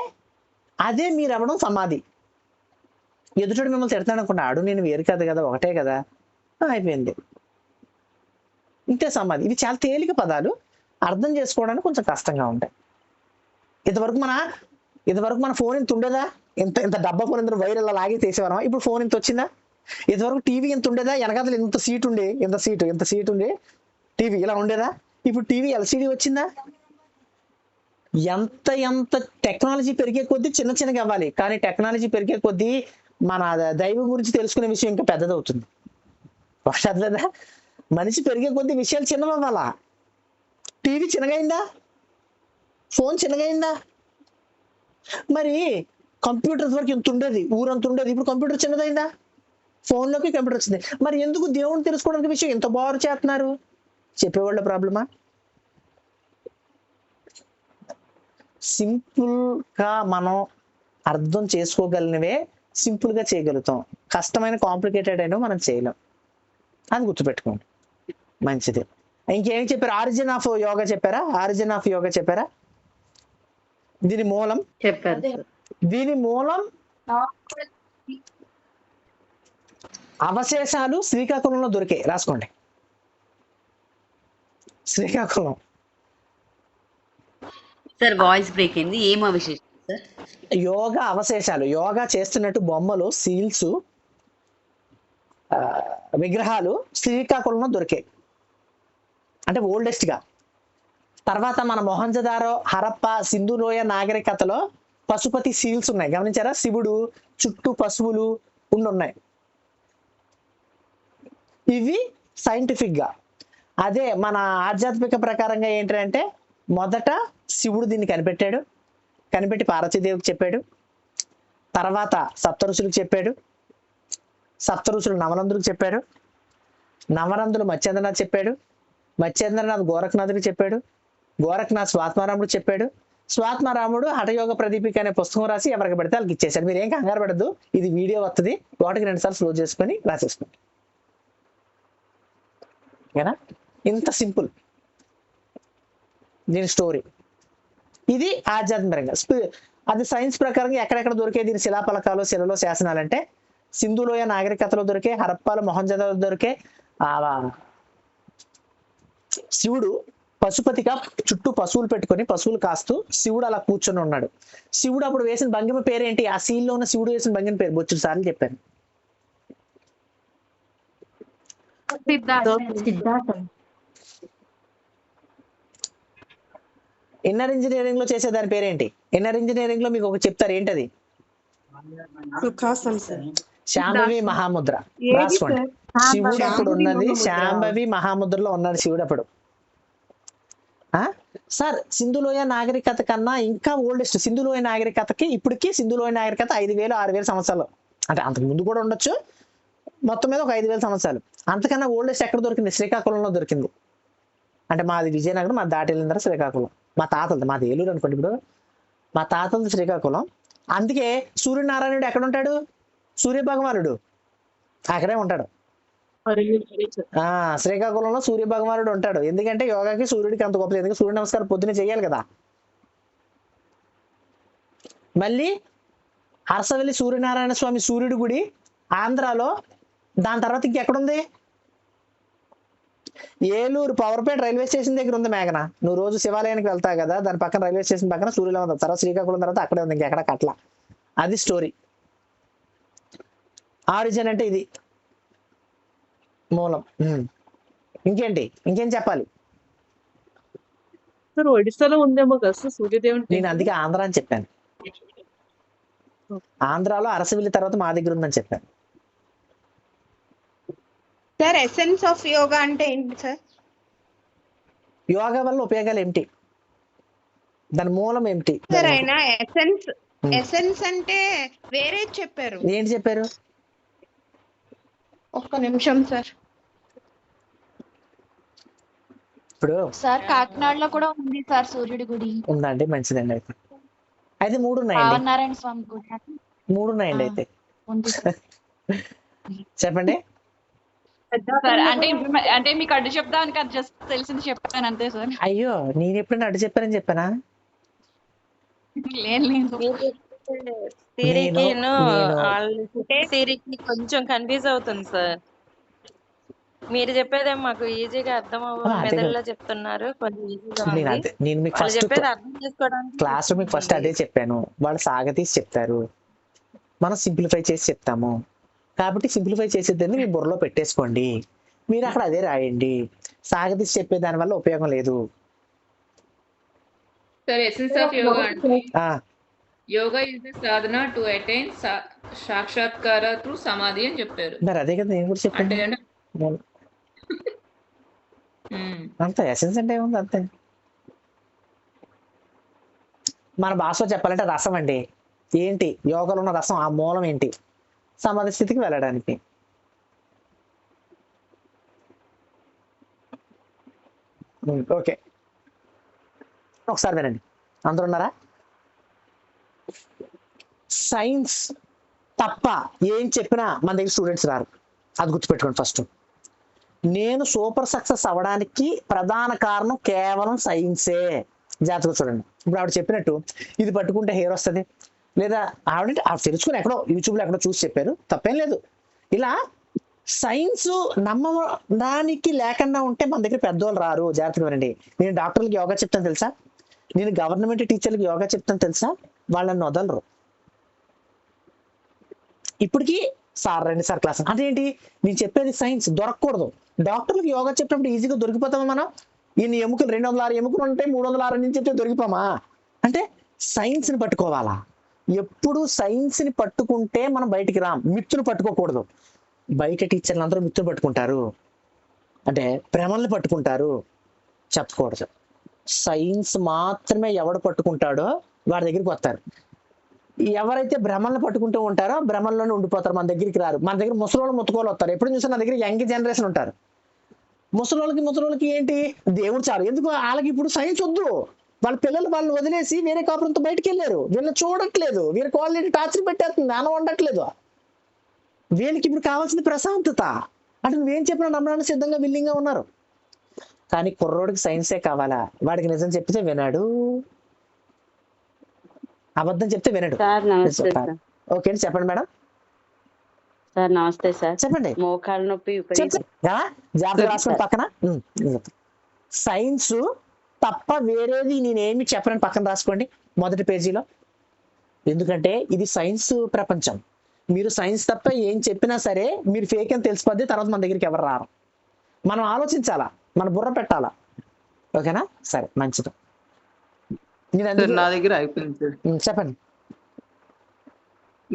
అదే మీరు అవ్వడం సమాధి. ఎదుటోడు మిమ్మల్ని తిడతాడు అనుకున్నా, ఆడు నేను వేరు కాదు కదా, ఒకటే కదా, అయిపోయింది, ఇంతే సమాధి. ఇవి చాలా తేలిక పదాలు, అర్థం చేసుకోవడానికి కొంచెం కష్టంగా ఉంటాయి. ఇంతవరకు మన ఫోన్ ఇంత ఉండేదా? ఇంత డబ్బా ఫోన్ ఇంత వైర్ ఇలా లాగి తీసేవారం. ఇప్పుడు ఫోన్ ఇంత వచ్చిందా? ఇంతవరకు టీవీ ఇంత ఉండేదా? వెనకాల ఇంత సీట్ ఉండే, ఇంత సీట్ ఉండే టీవీ ఇలా ఉండేదా? ఇప్పుడు టీవీ ఎల్సిడి వచ్చిందా? ఎంత టెక్నాలజీ పెరిగే కొద్దీ చిన్నగా అవ్వాలి, కానీ టెక్నాలజీ పెరిగే కొద్దీ మన దైవం గురించి తెలుసుకునే విషయం ఇంకా పెద్దదవుతుంది. అర్థమైందా? మనిషి పెరిగే కొద్దీ విషయాలు చిన్నవవ్వాలా. టీవీ చిన్నగైందా? ఫోన్ చిన్నగైందా? మరి కంప్యూటర్స్ వరకు ఇంత ఉండేది, ఊరంత ఉండేది, ఇప్పుడు కంప్యూటర్ చిన్నదైందా? ఫోన్లోకి కంప్యూటర్ వచ్చింది. మరి ఎందుకు దేవుని తెలుసుకోవడానికి విషయం ఇంత బారు చేస్తున్నారు? చెప్పేవాళ్ళ ప్రాబ్లమా? సింపుల్ గా మనం అర్థం చేసుకోగలిగినవే సింపుల్ గా చేయగలుగుతాం, కష్టమైన కాంప్లికేటెడ్ అయినా మనం చేయలేం. అది గుర్తుపెట్టుకోండి. మంచిది. ఇంకేం చెప్పారు? ఆరిజిన్ ఆఫ్ యోగా చెప్పారా? ఆరిజిన్ ఆఫ్ యోగా చెప్పారా? దీని మూలం చెప్పారు. దీని మూలం అవశేషాలు శ్రీకాకుళంలో దొరికాయి, రాసుకోండి. శ్రీకాకుళం. సార్ వాయిస్ బ్రేక్ అయింది. ఏం అవశేషం సార్? యోగా అవశేషాలు, యోగా చేస్తున్నట్టు బొమ్మలు, సీల్స్, విగ్రహాలు శ్రీకాకుళంలో దొరికాయి, అంటే ఓల్డెస్ట్ గా. తర్వాత మన మొహంజదారో, హరప్ప, సింధు లోయ నాగరికతలో పశుపతి సీల్స్ ఉన్నాయి, గమనించారా? శివుడు చుట్టూ పశువులు ఉన్నాయి. ఇవి సైంటిఫిక్ గా. అదే మన ఆధ్యాత్మిక ప్రకారంగా ఏంటంటే, మొదట శివుడు దీన్ని కనిపెట్టి పార్వతీదేవికి చెప్పాడు, తర్వాత సప్తఋషులకు చెప్పాడు, సప్తఋషులు నవనందులకు చెప్పాడు, నవనందులు మత్స్యేంద్రనాథ్ చెప్పాడు, మత్స్యేంద్రనాథ్ గోరఖనాథుడికి చెప్పాడు, గోరఖనాథ్ స్వాత్మారాముడు చెప్పాడు, స్వాత్మారాముడు హఠయోగ ప్రదీపిక అనే పుస్తకం రాసి ఎవరికి పడితే వాళ్ళకి ఇచ్చేశాడు. మీరు ఏం కంగారు పడద్దు, ఇది వీడియో వస్తుంది, వాటికి 2 సార్లు స్లో చేసుకొని రాసేసుకోండి. ఓకేనా? ఇంత సింపుల్ దీని స్టోరీ. ఇది ఆధ్యాత్మికంగా. అది సైన్స్ ప్రకారంగా ఎక్కడెక్కడ దొరికే దీని శిలాపలకాలు, శిలలో శాసనాలు అంటే సింధులోయ నాగరికతలో దొరికే, హరప్పాలు, మొహంజదారో దొరికే. శివుడు పశుపతిగా చుట్టూ పశువులు పెట్టుకొని పశువులు కాస్తూ శివుడు అలా కూర్చొని ఉన్నాడు. శివుడు అప్పుడు వేసిన భంగిమ పేరేంటి? ఆ సీల్లో ఉన్న శివుడు వేసిన భంగిమ పేరు బొచ్చుడు సార్లు చెప్పాను. సిద్ధార్థం. ఇన్నర్ ఇంజనీరింగ్ లో చేసే దాని పేరేంటి? ఇన్నర్ ఇంజనీరింగ్ లో మీకు ఒక చెప్తారు, ఏంటది? శాంభవి మహాముద్ర. రాసుకోండి. శివుడు అప్పుడు ఉన్నది శాంభవి మహాముద్రలో ఉన్నాడు శివుడు అప్పుడు. సార్, సింధులోయ నాగరికత కన్నా ఇంకా ఓల్డెస్ట్. సింధులోయ నాగరికతకి ఇప్పటికి సింధులోయ నాగరికత 5,000 6,000 సంవత్సరాలు, అంటే అంతకు ముందు కూడా ఉండొచ్చు, మొత్తం మీద ఒక 5,000 సంవత్సరాలు. అంతకన్నా ఓల్డెస్ట్ ఎక్కడ దొరికింది? శ్రీకాకుళంలో దొరికింది. అంటే మాది విజయనగరం, మాది దాటి వెళ్ళిన తర్వాత శ్రీకాకుళం. మా తాతలది, మాది ఏలూరు అనుకోండి. ఇప్పుడు మా తాతలది శ్రీకాకుళం. అందుకే సూర్యనారాయణుడు ఎక్కడ ఉంటాడు? సూర్య భగవానుడు అక్కడే ఉంటాడు. శ్రీకాకుళంలో సూర్య భగవానుడు ఉంటాడు. ఎందుకంటే యోగాకి సూర్యుడికి అంత గొప్పది. ఎందుకంటే సూర్య నమస్కారం పొద్దునే చేయాలి కదా. మళ్ళీ అరసవల్లి సూర్యనారాయణ స్వామి సూర్యుడి గుడి ఆంధ్రాలో. దాని తర్వాత ఇంకెక్కడుంది? ఏలూరు పవర్పేట రైల్వే స్టేషన్ దగ్గర ఉంది మేఘన. నువ్వు రోజు శివాలయానికి వెళ్తావు కదా, దాని పక్కన రైల్వే స్టేషన్ పక్కన సూర్యులో ఉంది. తర్వాత శ్రీకాకుళం తర్వాత అక్కడే ఉంది, ఇంకెక్కడ కట్ల. అది స్టోరీ. ఆరిజిన్ అంటే ఇది మూలం. ఇంకేంటి? ఇంకేం చెప్పాలి? ఒడిశాలో ఉందేమో కదా సూర్యదేవుని. నేను అందుకే ఆంధ్ర అని చెప్పాను. ఆంధ్రాలో అరసవిల్లి తర్వాత మా దగ్గర ఉందని చెప్పాను. సార్, ఎసెన్స్ ఆఫ్ యోగా అంటే ఏంటి సార్? యోగా వల్ల ఉపయోగాలు ఏమిటి? దాని మూలం ఏమిటి? సార్ అయినా ఎసెన్స్ అంటే వేరే చెప్పారు. ఏంటి చెప్పారు? ఒక్క నిమిషం సార్. ఇప్పుడు సార్ కాకినాడలో కూడా ఉంది సార్ సూర్యుడి గుడి. ఉందండి, మంచిదండి. అయితే 3 ఉన్నాయండి. నారాయణ స్వామి గుడి 3 ఉన్నాయండి. అయితే ఉంది. చెప్పండి. అంటే మీకు అడ్డు చెప్దానికి అది జస్ట్ తెలిసింది చెప్పాను అంతే సార్. అయ్యో, నేను ఎప్పుడైనా అడ్డు చెప్పానని చెప్పానా? లేదు. థియరీకి నేను థియరీకి కొంచెం కన్ఫ్యూజ్ అవుతుంది సార్. మీరు చెప్పేదే మాకు ఈజీగా అర్థం అదే మెదడులో చెప్తున్నారు, కొంచెం ఈజీగా నేను ఉంది. అదే నేను మీకు వాళ్ళు ఫస్ట్ చెప్పేది అర్థం చేసుకోవడానికి క్లాస్ లో మీకు ఫస్ట్ అదే చెప్పాను. వాళ్ళు సాగతీసి చెప్తారు, మనం సింప్లిఫై చేసి చెప్తాము. కాబట్టి సింప్లిఫై చేసేదాన్ని మీ బుర్రలో పెట్టేసుకోండి, మీరు అక్కడ అదే రాయండి. సాగతీసి చెప్పే దాని వల్ల ఉపయోగం లేదు. సరే, ఎసెన్స్ ఆఫ్ యోగా అంటే ఆ yoga is the sadhana to attain sakshatkara through samadhi అని చెప్పారు. మరి అదే కదా నేను కూడా చెప్పాను. అంటే అంతే, ఎసెన్స్ అంటే ఏముంది, అంతే. మన భాషలో చెప్పాలంటే రసం అండి. ఏంటి యోగాలో ఉన్న రసం, ఆ మూలం ఏంటి? సమాధి స్థితికి వెళ్ళడానికి. ఓకే, ఒకసారి వినండి. అందరూ ఉన్నారా? సైన్స్ తప్ప ఏం చెప్పినా మన దగ్గర స్టూడెంట్స్ రారు, అది గుర్తుపెట్టుకోండి ఫస్ట్. నేను సూపర్ సక్సెస్ అవ్వడానికి ప్రధాన కారణం కేవలం సైన్సే. జాగ్రత్తగా చూడండి. ఇప్పుడు ఆవిడ చెప్పినట్టు ఇది పట్టుకుంటే హెయిర్ వస్తుంది, లేదా ఆవిడ తెలుసుకుని ఎక్కడో యూట్యూబ్లో ఎక్కడో చూసి చెప్పారు, తప్పేం లేదు. ఇలా సైన్స్ నమ్మడానికి లేకుండా ఉంటే మన దగ్గర పెద్దవాళ్ళు రారు. జాగ్రత్తగా వినండి. నేను డాక్టర్లకి యోగా చెప్తాను తెలుసా, నేను గవర్నమెంట్ టీచర్లకి యోగా చెప్తాను తెలుసా, వాళ్ళని వదలరు. ఇప్పటికీ సార్ రండి సార్ క్లాస్, అదేంటి నేను చెప్పేది సైన్స్, దొరకకూడదు. డాక్టర్లకు యోగా చెప్పినప్పుడు ఈజీగా దొరికిపోతామా మనం? ఇన్ని ఎముకలు 206 ఎముకలు ఉంటాయి, 306 నుంచి చెప్తే దొరికిపోమా? అంటే సైన్స్ని పట్టుకోవాలా? ఎప్పుడు సైన్స్ని పట్టుకుంటే మనం బయటికి రాం. మిత్తులు పట్టుకోకూడదు. బయట టీచర్లు అందరూ మిత్తులు పట్టుకుంటారు, అంటే భ్రమల్ని పట్టుకుంటారు, చెప్పకూడదు. సైన్స్ మాత్రమే ఎవడు పట్టుకుంటాడో వాడి దగ్గరికి వస్తారు. ఎవరైతే భ్రమల్ని పట్టుకుంటూ ఉంటారో భ్రమల్లోనే ఉండిపోతారు, మన దగ్గరికి రారు. మన దగ్గర ముసలోళ్ళు ముత్తుకోలు వస్తారు. ఎప్పుడు చూసినా నా దగ్గర యంగ్ జనరేషన్ ఉంటారు. ముసలోళ్ళకి ఏంటి, దేవుడు చాలు. ఎందుకు? వాళ్ళకి ఇప్పుడు సైన్స్ వద్దు. వాళ్ళ పిల్లలు వాళ్ళని వదిలేసి వేరే కాపురంతో బయటకు వెళ్ళారు. వీళ్ళని చూడట్లేదు, వీరి క్వాలిటీ టార్చర్ పెట్టేస్తుంది, అన్నం వండట్లేదు. వీళ్ళకి ఇప్పుడు కావాల్సింది ప్రశాంతత. అంటే నువ్వేం చెప్పినా నమ్మడానికి సిద్ధంగా విల్లింగ్గా ఉన్నారు. కానీ కుర్రోడికి సైన్సే కావాలా? వాడికి నిజం చెప్తే వినాడు, అబద్ధం చెప్తే వినడు. ఓకే అండి, చెప్పండి మేడం. సార్ నమస్తే సార్. చెప్పండి. మోకాళ్ళ నొప్పి జాగ్రత్తగా రాసుకోండి పక్కన. సైన్స్ తప్ప వేరేది నేనేమి చెప్పనని పక్కన రాసుకోండి మొదటి పేజీలో. ఎందుకంటే ఇది సైన్స్ ప్రపంచం. మీరు సైన్స్ తప్ప ఏం చెప్పినా సరే మీరు ఫేక్ అని తెలిసిపోద్ది. తర్వాత మన దగ్గరికి ఎవరు రారు. మనం ఆలోచించాలా, మన బుర్ర పెట్టాలా. ఓకేనా? సరే, మంచిది. నా దగ్గర అయిపోయింది సార్. చెప్పండి.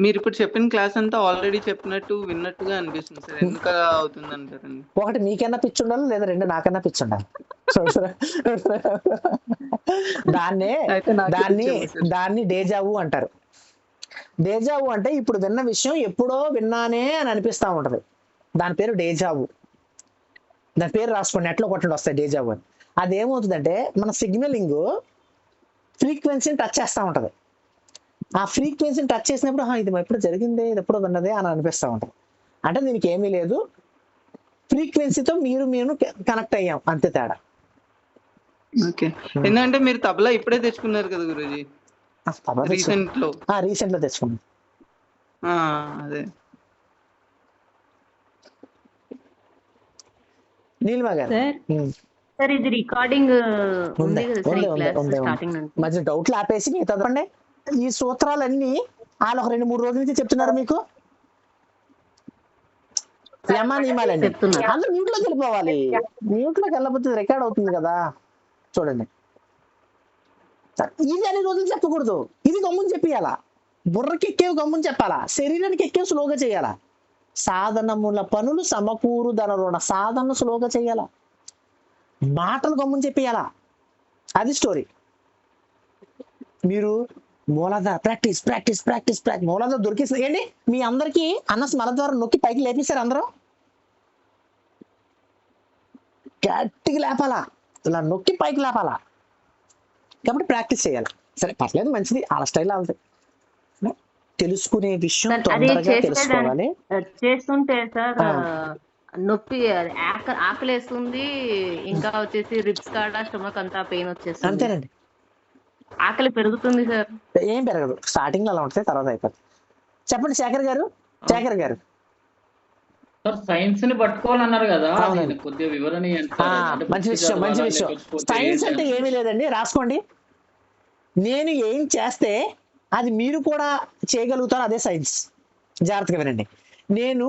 మీరు ఇప్పుడు చెప్పిన క్లాస్ అంతా ఆల్రెడీ చెప్పినట్టు విన్నట్టుగా అనిపిస్తుంది సార్. ఎందుకు అవుతుంది అంటారండి? ఒకటి మీకన్నా పిచ్చి ఉండాలి, లేదా రెండు నాకన్నా పిచ్చి ఉండాలి. దాన్ని డేజావు అంటారు. డేజావు అంటే ఇప్పుడు విన్న విషయం ఎప్పుడో విన్నానే అని అనిపిస్తా ఉంటది. దాని పేరు డేజావు. దాని పేరు రాసుకోండి, నెట్లో కొట్టండి, వస్తాయి డేజావు అని. అదేమవుతుందంటే మన సిగ్నలింగ్ ఫ్రీక్వెన్సీని టచ్ చేస్తూ ఉంటుంది. ఆ ఫ్రీక్వెన్సీని టచ్ చేసినప్పుడు ఇది ఎప్పుడు జరిగిందే, ఇది ఎప్పుడో విన్నదే అని అనిపిస్తూ ఉంటుంది. అంటే దీనికి ఏమీ లేదు, ఫ్రీక్వెన్సీతో మేము కనెక్ట్ అయ్యాం, అంతే తేడా. ఓకే. ఎందుకంటే మీరు తబలా ఇప్పుడే తెచ్చుకున్నారు కదా గురూజీ? రీసెంట్ లో తెచ్చుకున్నాం. అదే నీలిమా గారు, సార్ ఇది రికార్డింగ్ ఉంది కదా సార్, ఈ క్లాస్ స్టార్టింగ్ నుంచి. మధ్య డౌట్లు ఆపేసి మీకు చదవండి. ఈ సూత్రాలన్నీ వాళ్ళు ఒక 2-3 రోజుల నుంచి చెప్తున్నారు మీకు. యమా నియమాలండి. అందరూ మ్యూట్ లోకి వెళ్ళిపోవాలి. మ్యూట్ లోకి వెళ్ళకపోతే రికార్డ్ అవుతుంది కదా. చూడండి, ఇది అన్ని రోజులు చెప్పకూడదు. ఇది గమ్ముని చెప్పియాలా, బుర్రకి ఎక్కేవి గమ్ముని చెప్పాలా, శరీరానికి ఎక్కేవి స్లోగా చేయాలా. సాధనముల పనులు సమకూరుదనలోన సాధన స్లోగా చేయాలా, మాటలు గమ్ముని చెప్పేయాలా. అది స్టోరీ. మీరు మూలాధార ప్రాక్టీస్ ప్రాక్టీస్ ప్రాక్టీస్ ప్రాక్టీస్ మూలాధార దొరికేసి ఏంటి మీ అందరికీ అన్న మలద్వారం నొక్కి పైకి లేపేశారు. అందరూ గట్టిగా లేపాలా, ఇలా నొక్కి పైకి లేపాలా. కాబట్టి ప్రాక్టీస్ చేయాలి. సరే, పర్లేదు, మంచిది. వాళ్ళ స్టైల్ వాళ్ళది. తెలుసుకునే విషయం తొందరగా తెలుసుకోవాలి. చేస్తుంటే సార్ నొప్పి, ఆకలేస్తుంది, ఇంకా వచ్చేసి రిబ్స్ కాడ స్టమక్ అంతా పెయిన్ వచ్చేస్తుంది. అంతేనండి. ఆకలి పెరుగుతుంది సార్. ఏం పెరగదు, స్టార్టింగ్ లో అలా ఉంటుంది, తర్వాత అయిపోతుంది. చెప్పండి శేఖర్ గారు. శేఖర్ గారు సార్ సైన్స్ ని పట్టుకోవాలన్నారు కదా, అవునండి. అది కొద్దిగా వివరణ ఇవ్వండి ఆ, సార్. అంటే మంచి బుక్స్ విషయం, మంచి చదవాలా విషయం. లేకపోతే సైన్స్ ఏంటి అంటే అని? ఏమీ లేదండి, రాసుకోండి. నేను ఏం చేస్తే అది మీరు కూడా చేయగలుగుతారు, అదే సైన్స్. జాగ్రత్తగా వినండి. నేను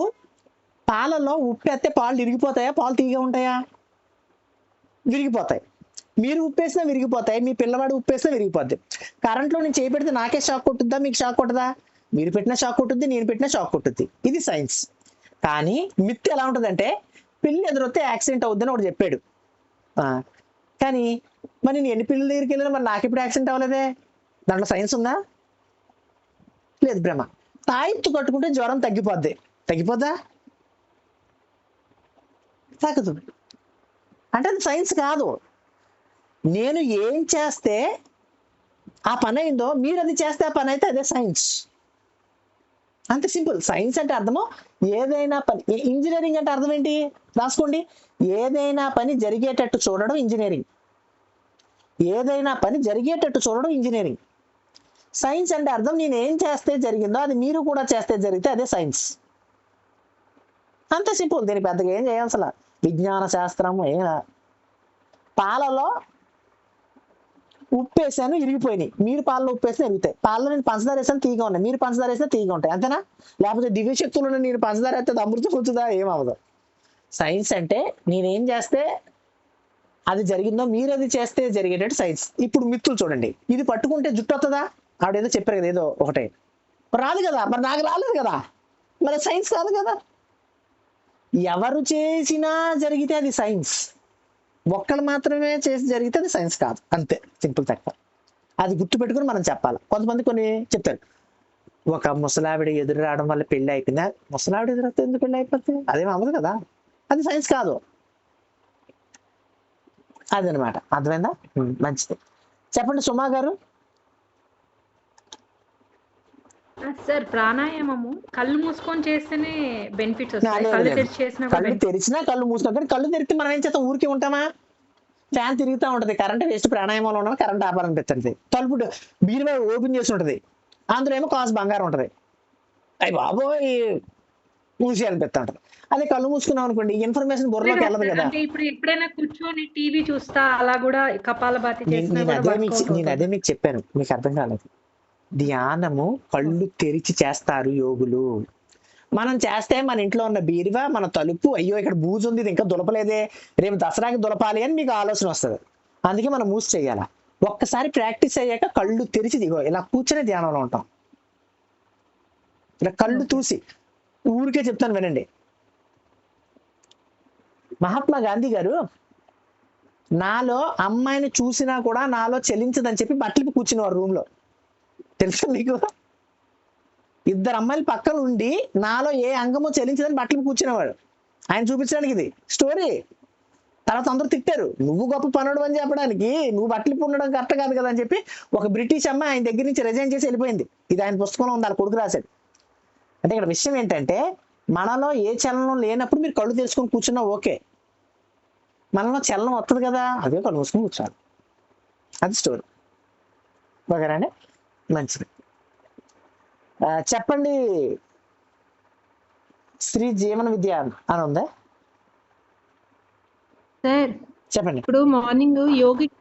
పాలలో ఉప్పు వేస్తే పాలు విరిగిపోతాయా, పాలు తీగా ఉంటాయా? విరిగిపోతాయి. మీరు ఉప్పేసినా విరిగిపోతాయి, మీ పిల్లవాడు ఉప్పేసినా విరిగిపోద్ది. కరెంట్లో నేను చేయి పెడితే నాకే షాక్ కొట్టుద్దా, మీకు షాక్ కొట్టదా? మీరు పెట్టినా షాక్ కొట్టుద్ది, నేను పెట్టినా షాక్ కొట్టుద్ది. ఇది సైన్స్. కానీ మిత్ ఎలా ఉంటుందంటే పిల్లి ఎదురొస్తే యాక్సిడెంట్ అవుద్దని ఒకటి చెప్పాడు. కానీ మరి నేను ఎన్ని పిల్లల దగ్గరికి వెళ్ళినా మరి నాకు ఇప్పుడు యాక్సిడెంట్ అవ్వలేదే, దాంట్లో సైన్స్ ఉందా? లేదు. భ్రమ. తాయెత్తు కట్టుకుంటే జ్వరం తగ్గిపోద్ది, తగ్గిపోద్దా? తగ్గదు. అంటే అది సైన్స్ కాదు. నేను ఏం చేస్తే ఆ పని అయిందో మీరు అది చేస్తే ఆ పని అయితే అదే సైన్స్. అంతే సింపుల్. సైన్స్ అంటే అర్థము ఏదైనా పని. ఇంజనీరింగ్ అంటే అర్థం ఏంటి? రాసుకోండి. ఏదైనా పని జరిగేటట్టు చూడడం ఇంజనీరింగ్. ఏదైనా పని జరిగేటట్టు చూడడం ఇంజనీరింగ్. సైన్స్ అంటే అర్థం నేను ఏం చేస్తే జరిగిందో అది మీరు కూడా చేస్తే జరిగితే అదే సైన్స్. అంతే సింపుల్. దీనికి పెద్దగా ఏం చేయాల్సిన విజ్ఞాన శాస్త్రం ఏం. పాలలో ఉప్పు వేసాను విరిగిపోయినాయి, మీరు పాలలో ఉప్పు వేసినా విరుగుతాయి. పాలలో నేను పంచదార వేసాను తీగా ఉన్నాయి, మీరు పంచదార వేసినా తీగా ఉంటాయి. అంతేనా? లేకపోతే దివ్యశక్తులు నేను పంచదార వేస్తే అమృతం కూర్చుదా? ఏమవదు. సైన్స్ అంటే నేనేం చేస్తే అది జరిగిందో మీరు అది చేస్తే జరిగేటట్టు సైన్స్. ఇప్పుడు మిత్తులు చూడండి. ఇది పట్టుకుంటే జుట్టు వస్తుందా? ఆవిడేదో చెప్పారు కదా, ఏదో ఒకటే రాదు కదా, మరి నాకు రాలేదు కదా, మరి సైన్స్ కాదు కదా. ఎవరు చేసినా జరిగితే అది సైన్స్, ఒక్కళ్ళు మాత్రమే చేసి జరిగితే అది సైన్స్ కాదు. అంతే సింపుల్ తక్కువ. అది గుర్తు పెట్టుకుని మనం చెప్పాలి. కొంతమంది కొన్ని చెప్తారు, ఒక ముసలావిడ ఎదురు రావడం వల్ల పెళ్లి అయిపోయిందా? ముసలావిడ ఎదురైతే ఎందుకు పెళ్లి అయిపోతుంది? అదేం అవ్వదు కదా, అది సైన్స్ కాదు. అదనమాట. అర్థమైందా? మంచిది. చెప్పండి సుమా గారు. సార్ ప్రాణాయామము కళ్ళు మూసుకొని చేస్తేనే బెనిఫిట్స్ వస్తాయి, కళ్ళు తెరిచి చేసినా కూడా కళ్ళు తెరిచినా కళ్ళు మూసినా, కానీ కళ్ళు తెరిస్తే మనం ఏం చేస్తాం? ఊరికే ఉంటామా? ఫ్యాన్ తిరుగుతూ ఉంటది, కరెంట్ వేస్ట్. ప్రాణాయామంలో ఉన్న కరెంట్ ఆపాలని పెడుతుంది. తలుపు బీరువా ఓపెన్ చేసి ఉంటది, అందులో ఏమో కాసు బంగారం ఉంటది. అయ్యి బాబోయ్ మూసి అనిపిస్తా ఉంటది. అదే కళ్ళు మూసుకున్నాం అనుకోండి, ఇన్ఫర్మేషన్ బుర్రలోకి వెళ్ళదు కదా. అంటే ఇప్పుడు ఎప్పుడైనా కూర్చొని టీవీ చూస్తా అలా కూడా కపాలభాతి చేసినా కూడా నేను అదే మీకు చెప్పాను, మీకు అర్థం కాలేదు. ధ్యానము కళ్ళు తెరిచి చేస్తారు యోగులు. మనం చేస్తే మన ఇంట్లో ఉన్న బీరువా, మన తలుపు, అయ్యో ఇక్కడ బూజు ఉంది, ఇది ఇంకా దులపలేదే, రేపు దసరాకి దులపాలి అని మీకు ఆలోచన వస్తుంది. అందుకే మనం మూసి చేయాల. ఒక్కసారి ప్రాక్టీస్ అయ్యాక కళ్ళు తెరిచి దిగో ఇలా కూర్చొని ధ్యానంలో ఉంటాం. ఇలా కళ్ళు చూసి ఊరికే చెప్తాను వినండి. మహాత్మా గాంధీ గారు నాలో అమ్మాయిని చూసినా కూడా నాలో చెలించదని చెప్పి బట్టలు కూర్చునేవారు రూమ్ లో. తెలుసా మీకు? ఇద్దరు అమ్మాయిలు పక్కన ఉండి నాలో ఏ అంగమో చెలించదని బట్టలు కూర్చునేవాడు. ఆయన చూపించడానికి ఇది స్టోరీ. తర్వాత అందరూ తిట్టారు, నువ్వు గొప్ప పనుడు అని చెప్పడానికి, నువ్వు బట్టలు ఉండడం కరెక్ట్ కాదు కదా అని చెప్పి ఒక బ్రిటిష్ అమ్మాయి ఆయన దగ్గర నుంచి రిజైన్ చేసి వెళ్ళిపోయింది. ఇది ఆయన పుస్తకంలో ఉంది, వాళ్ళ కొడుకు రాశాడు. అంటే ఇక్కడ విషయం ఏంటంటే మనలో ఏ చలనం లేనప్పుడు మీరు కళ్ళు తెలుసుకొని కూర్చున్నా ఓకే, మనలో చలనం వస్తుంది కదా, అదే కళ్ళు మూసుకొని కూర్చోాలి. అది స్టోరీ. ఓకేనండి, మంచిది. చెప్పండి. శ్రీ జీవన విద్య అని ఉందా? సార్ చెప్పండి. ఇప్పుడు మార్నింగ్ యోగిక్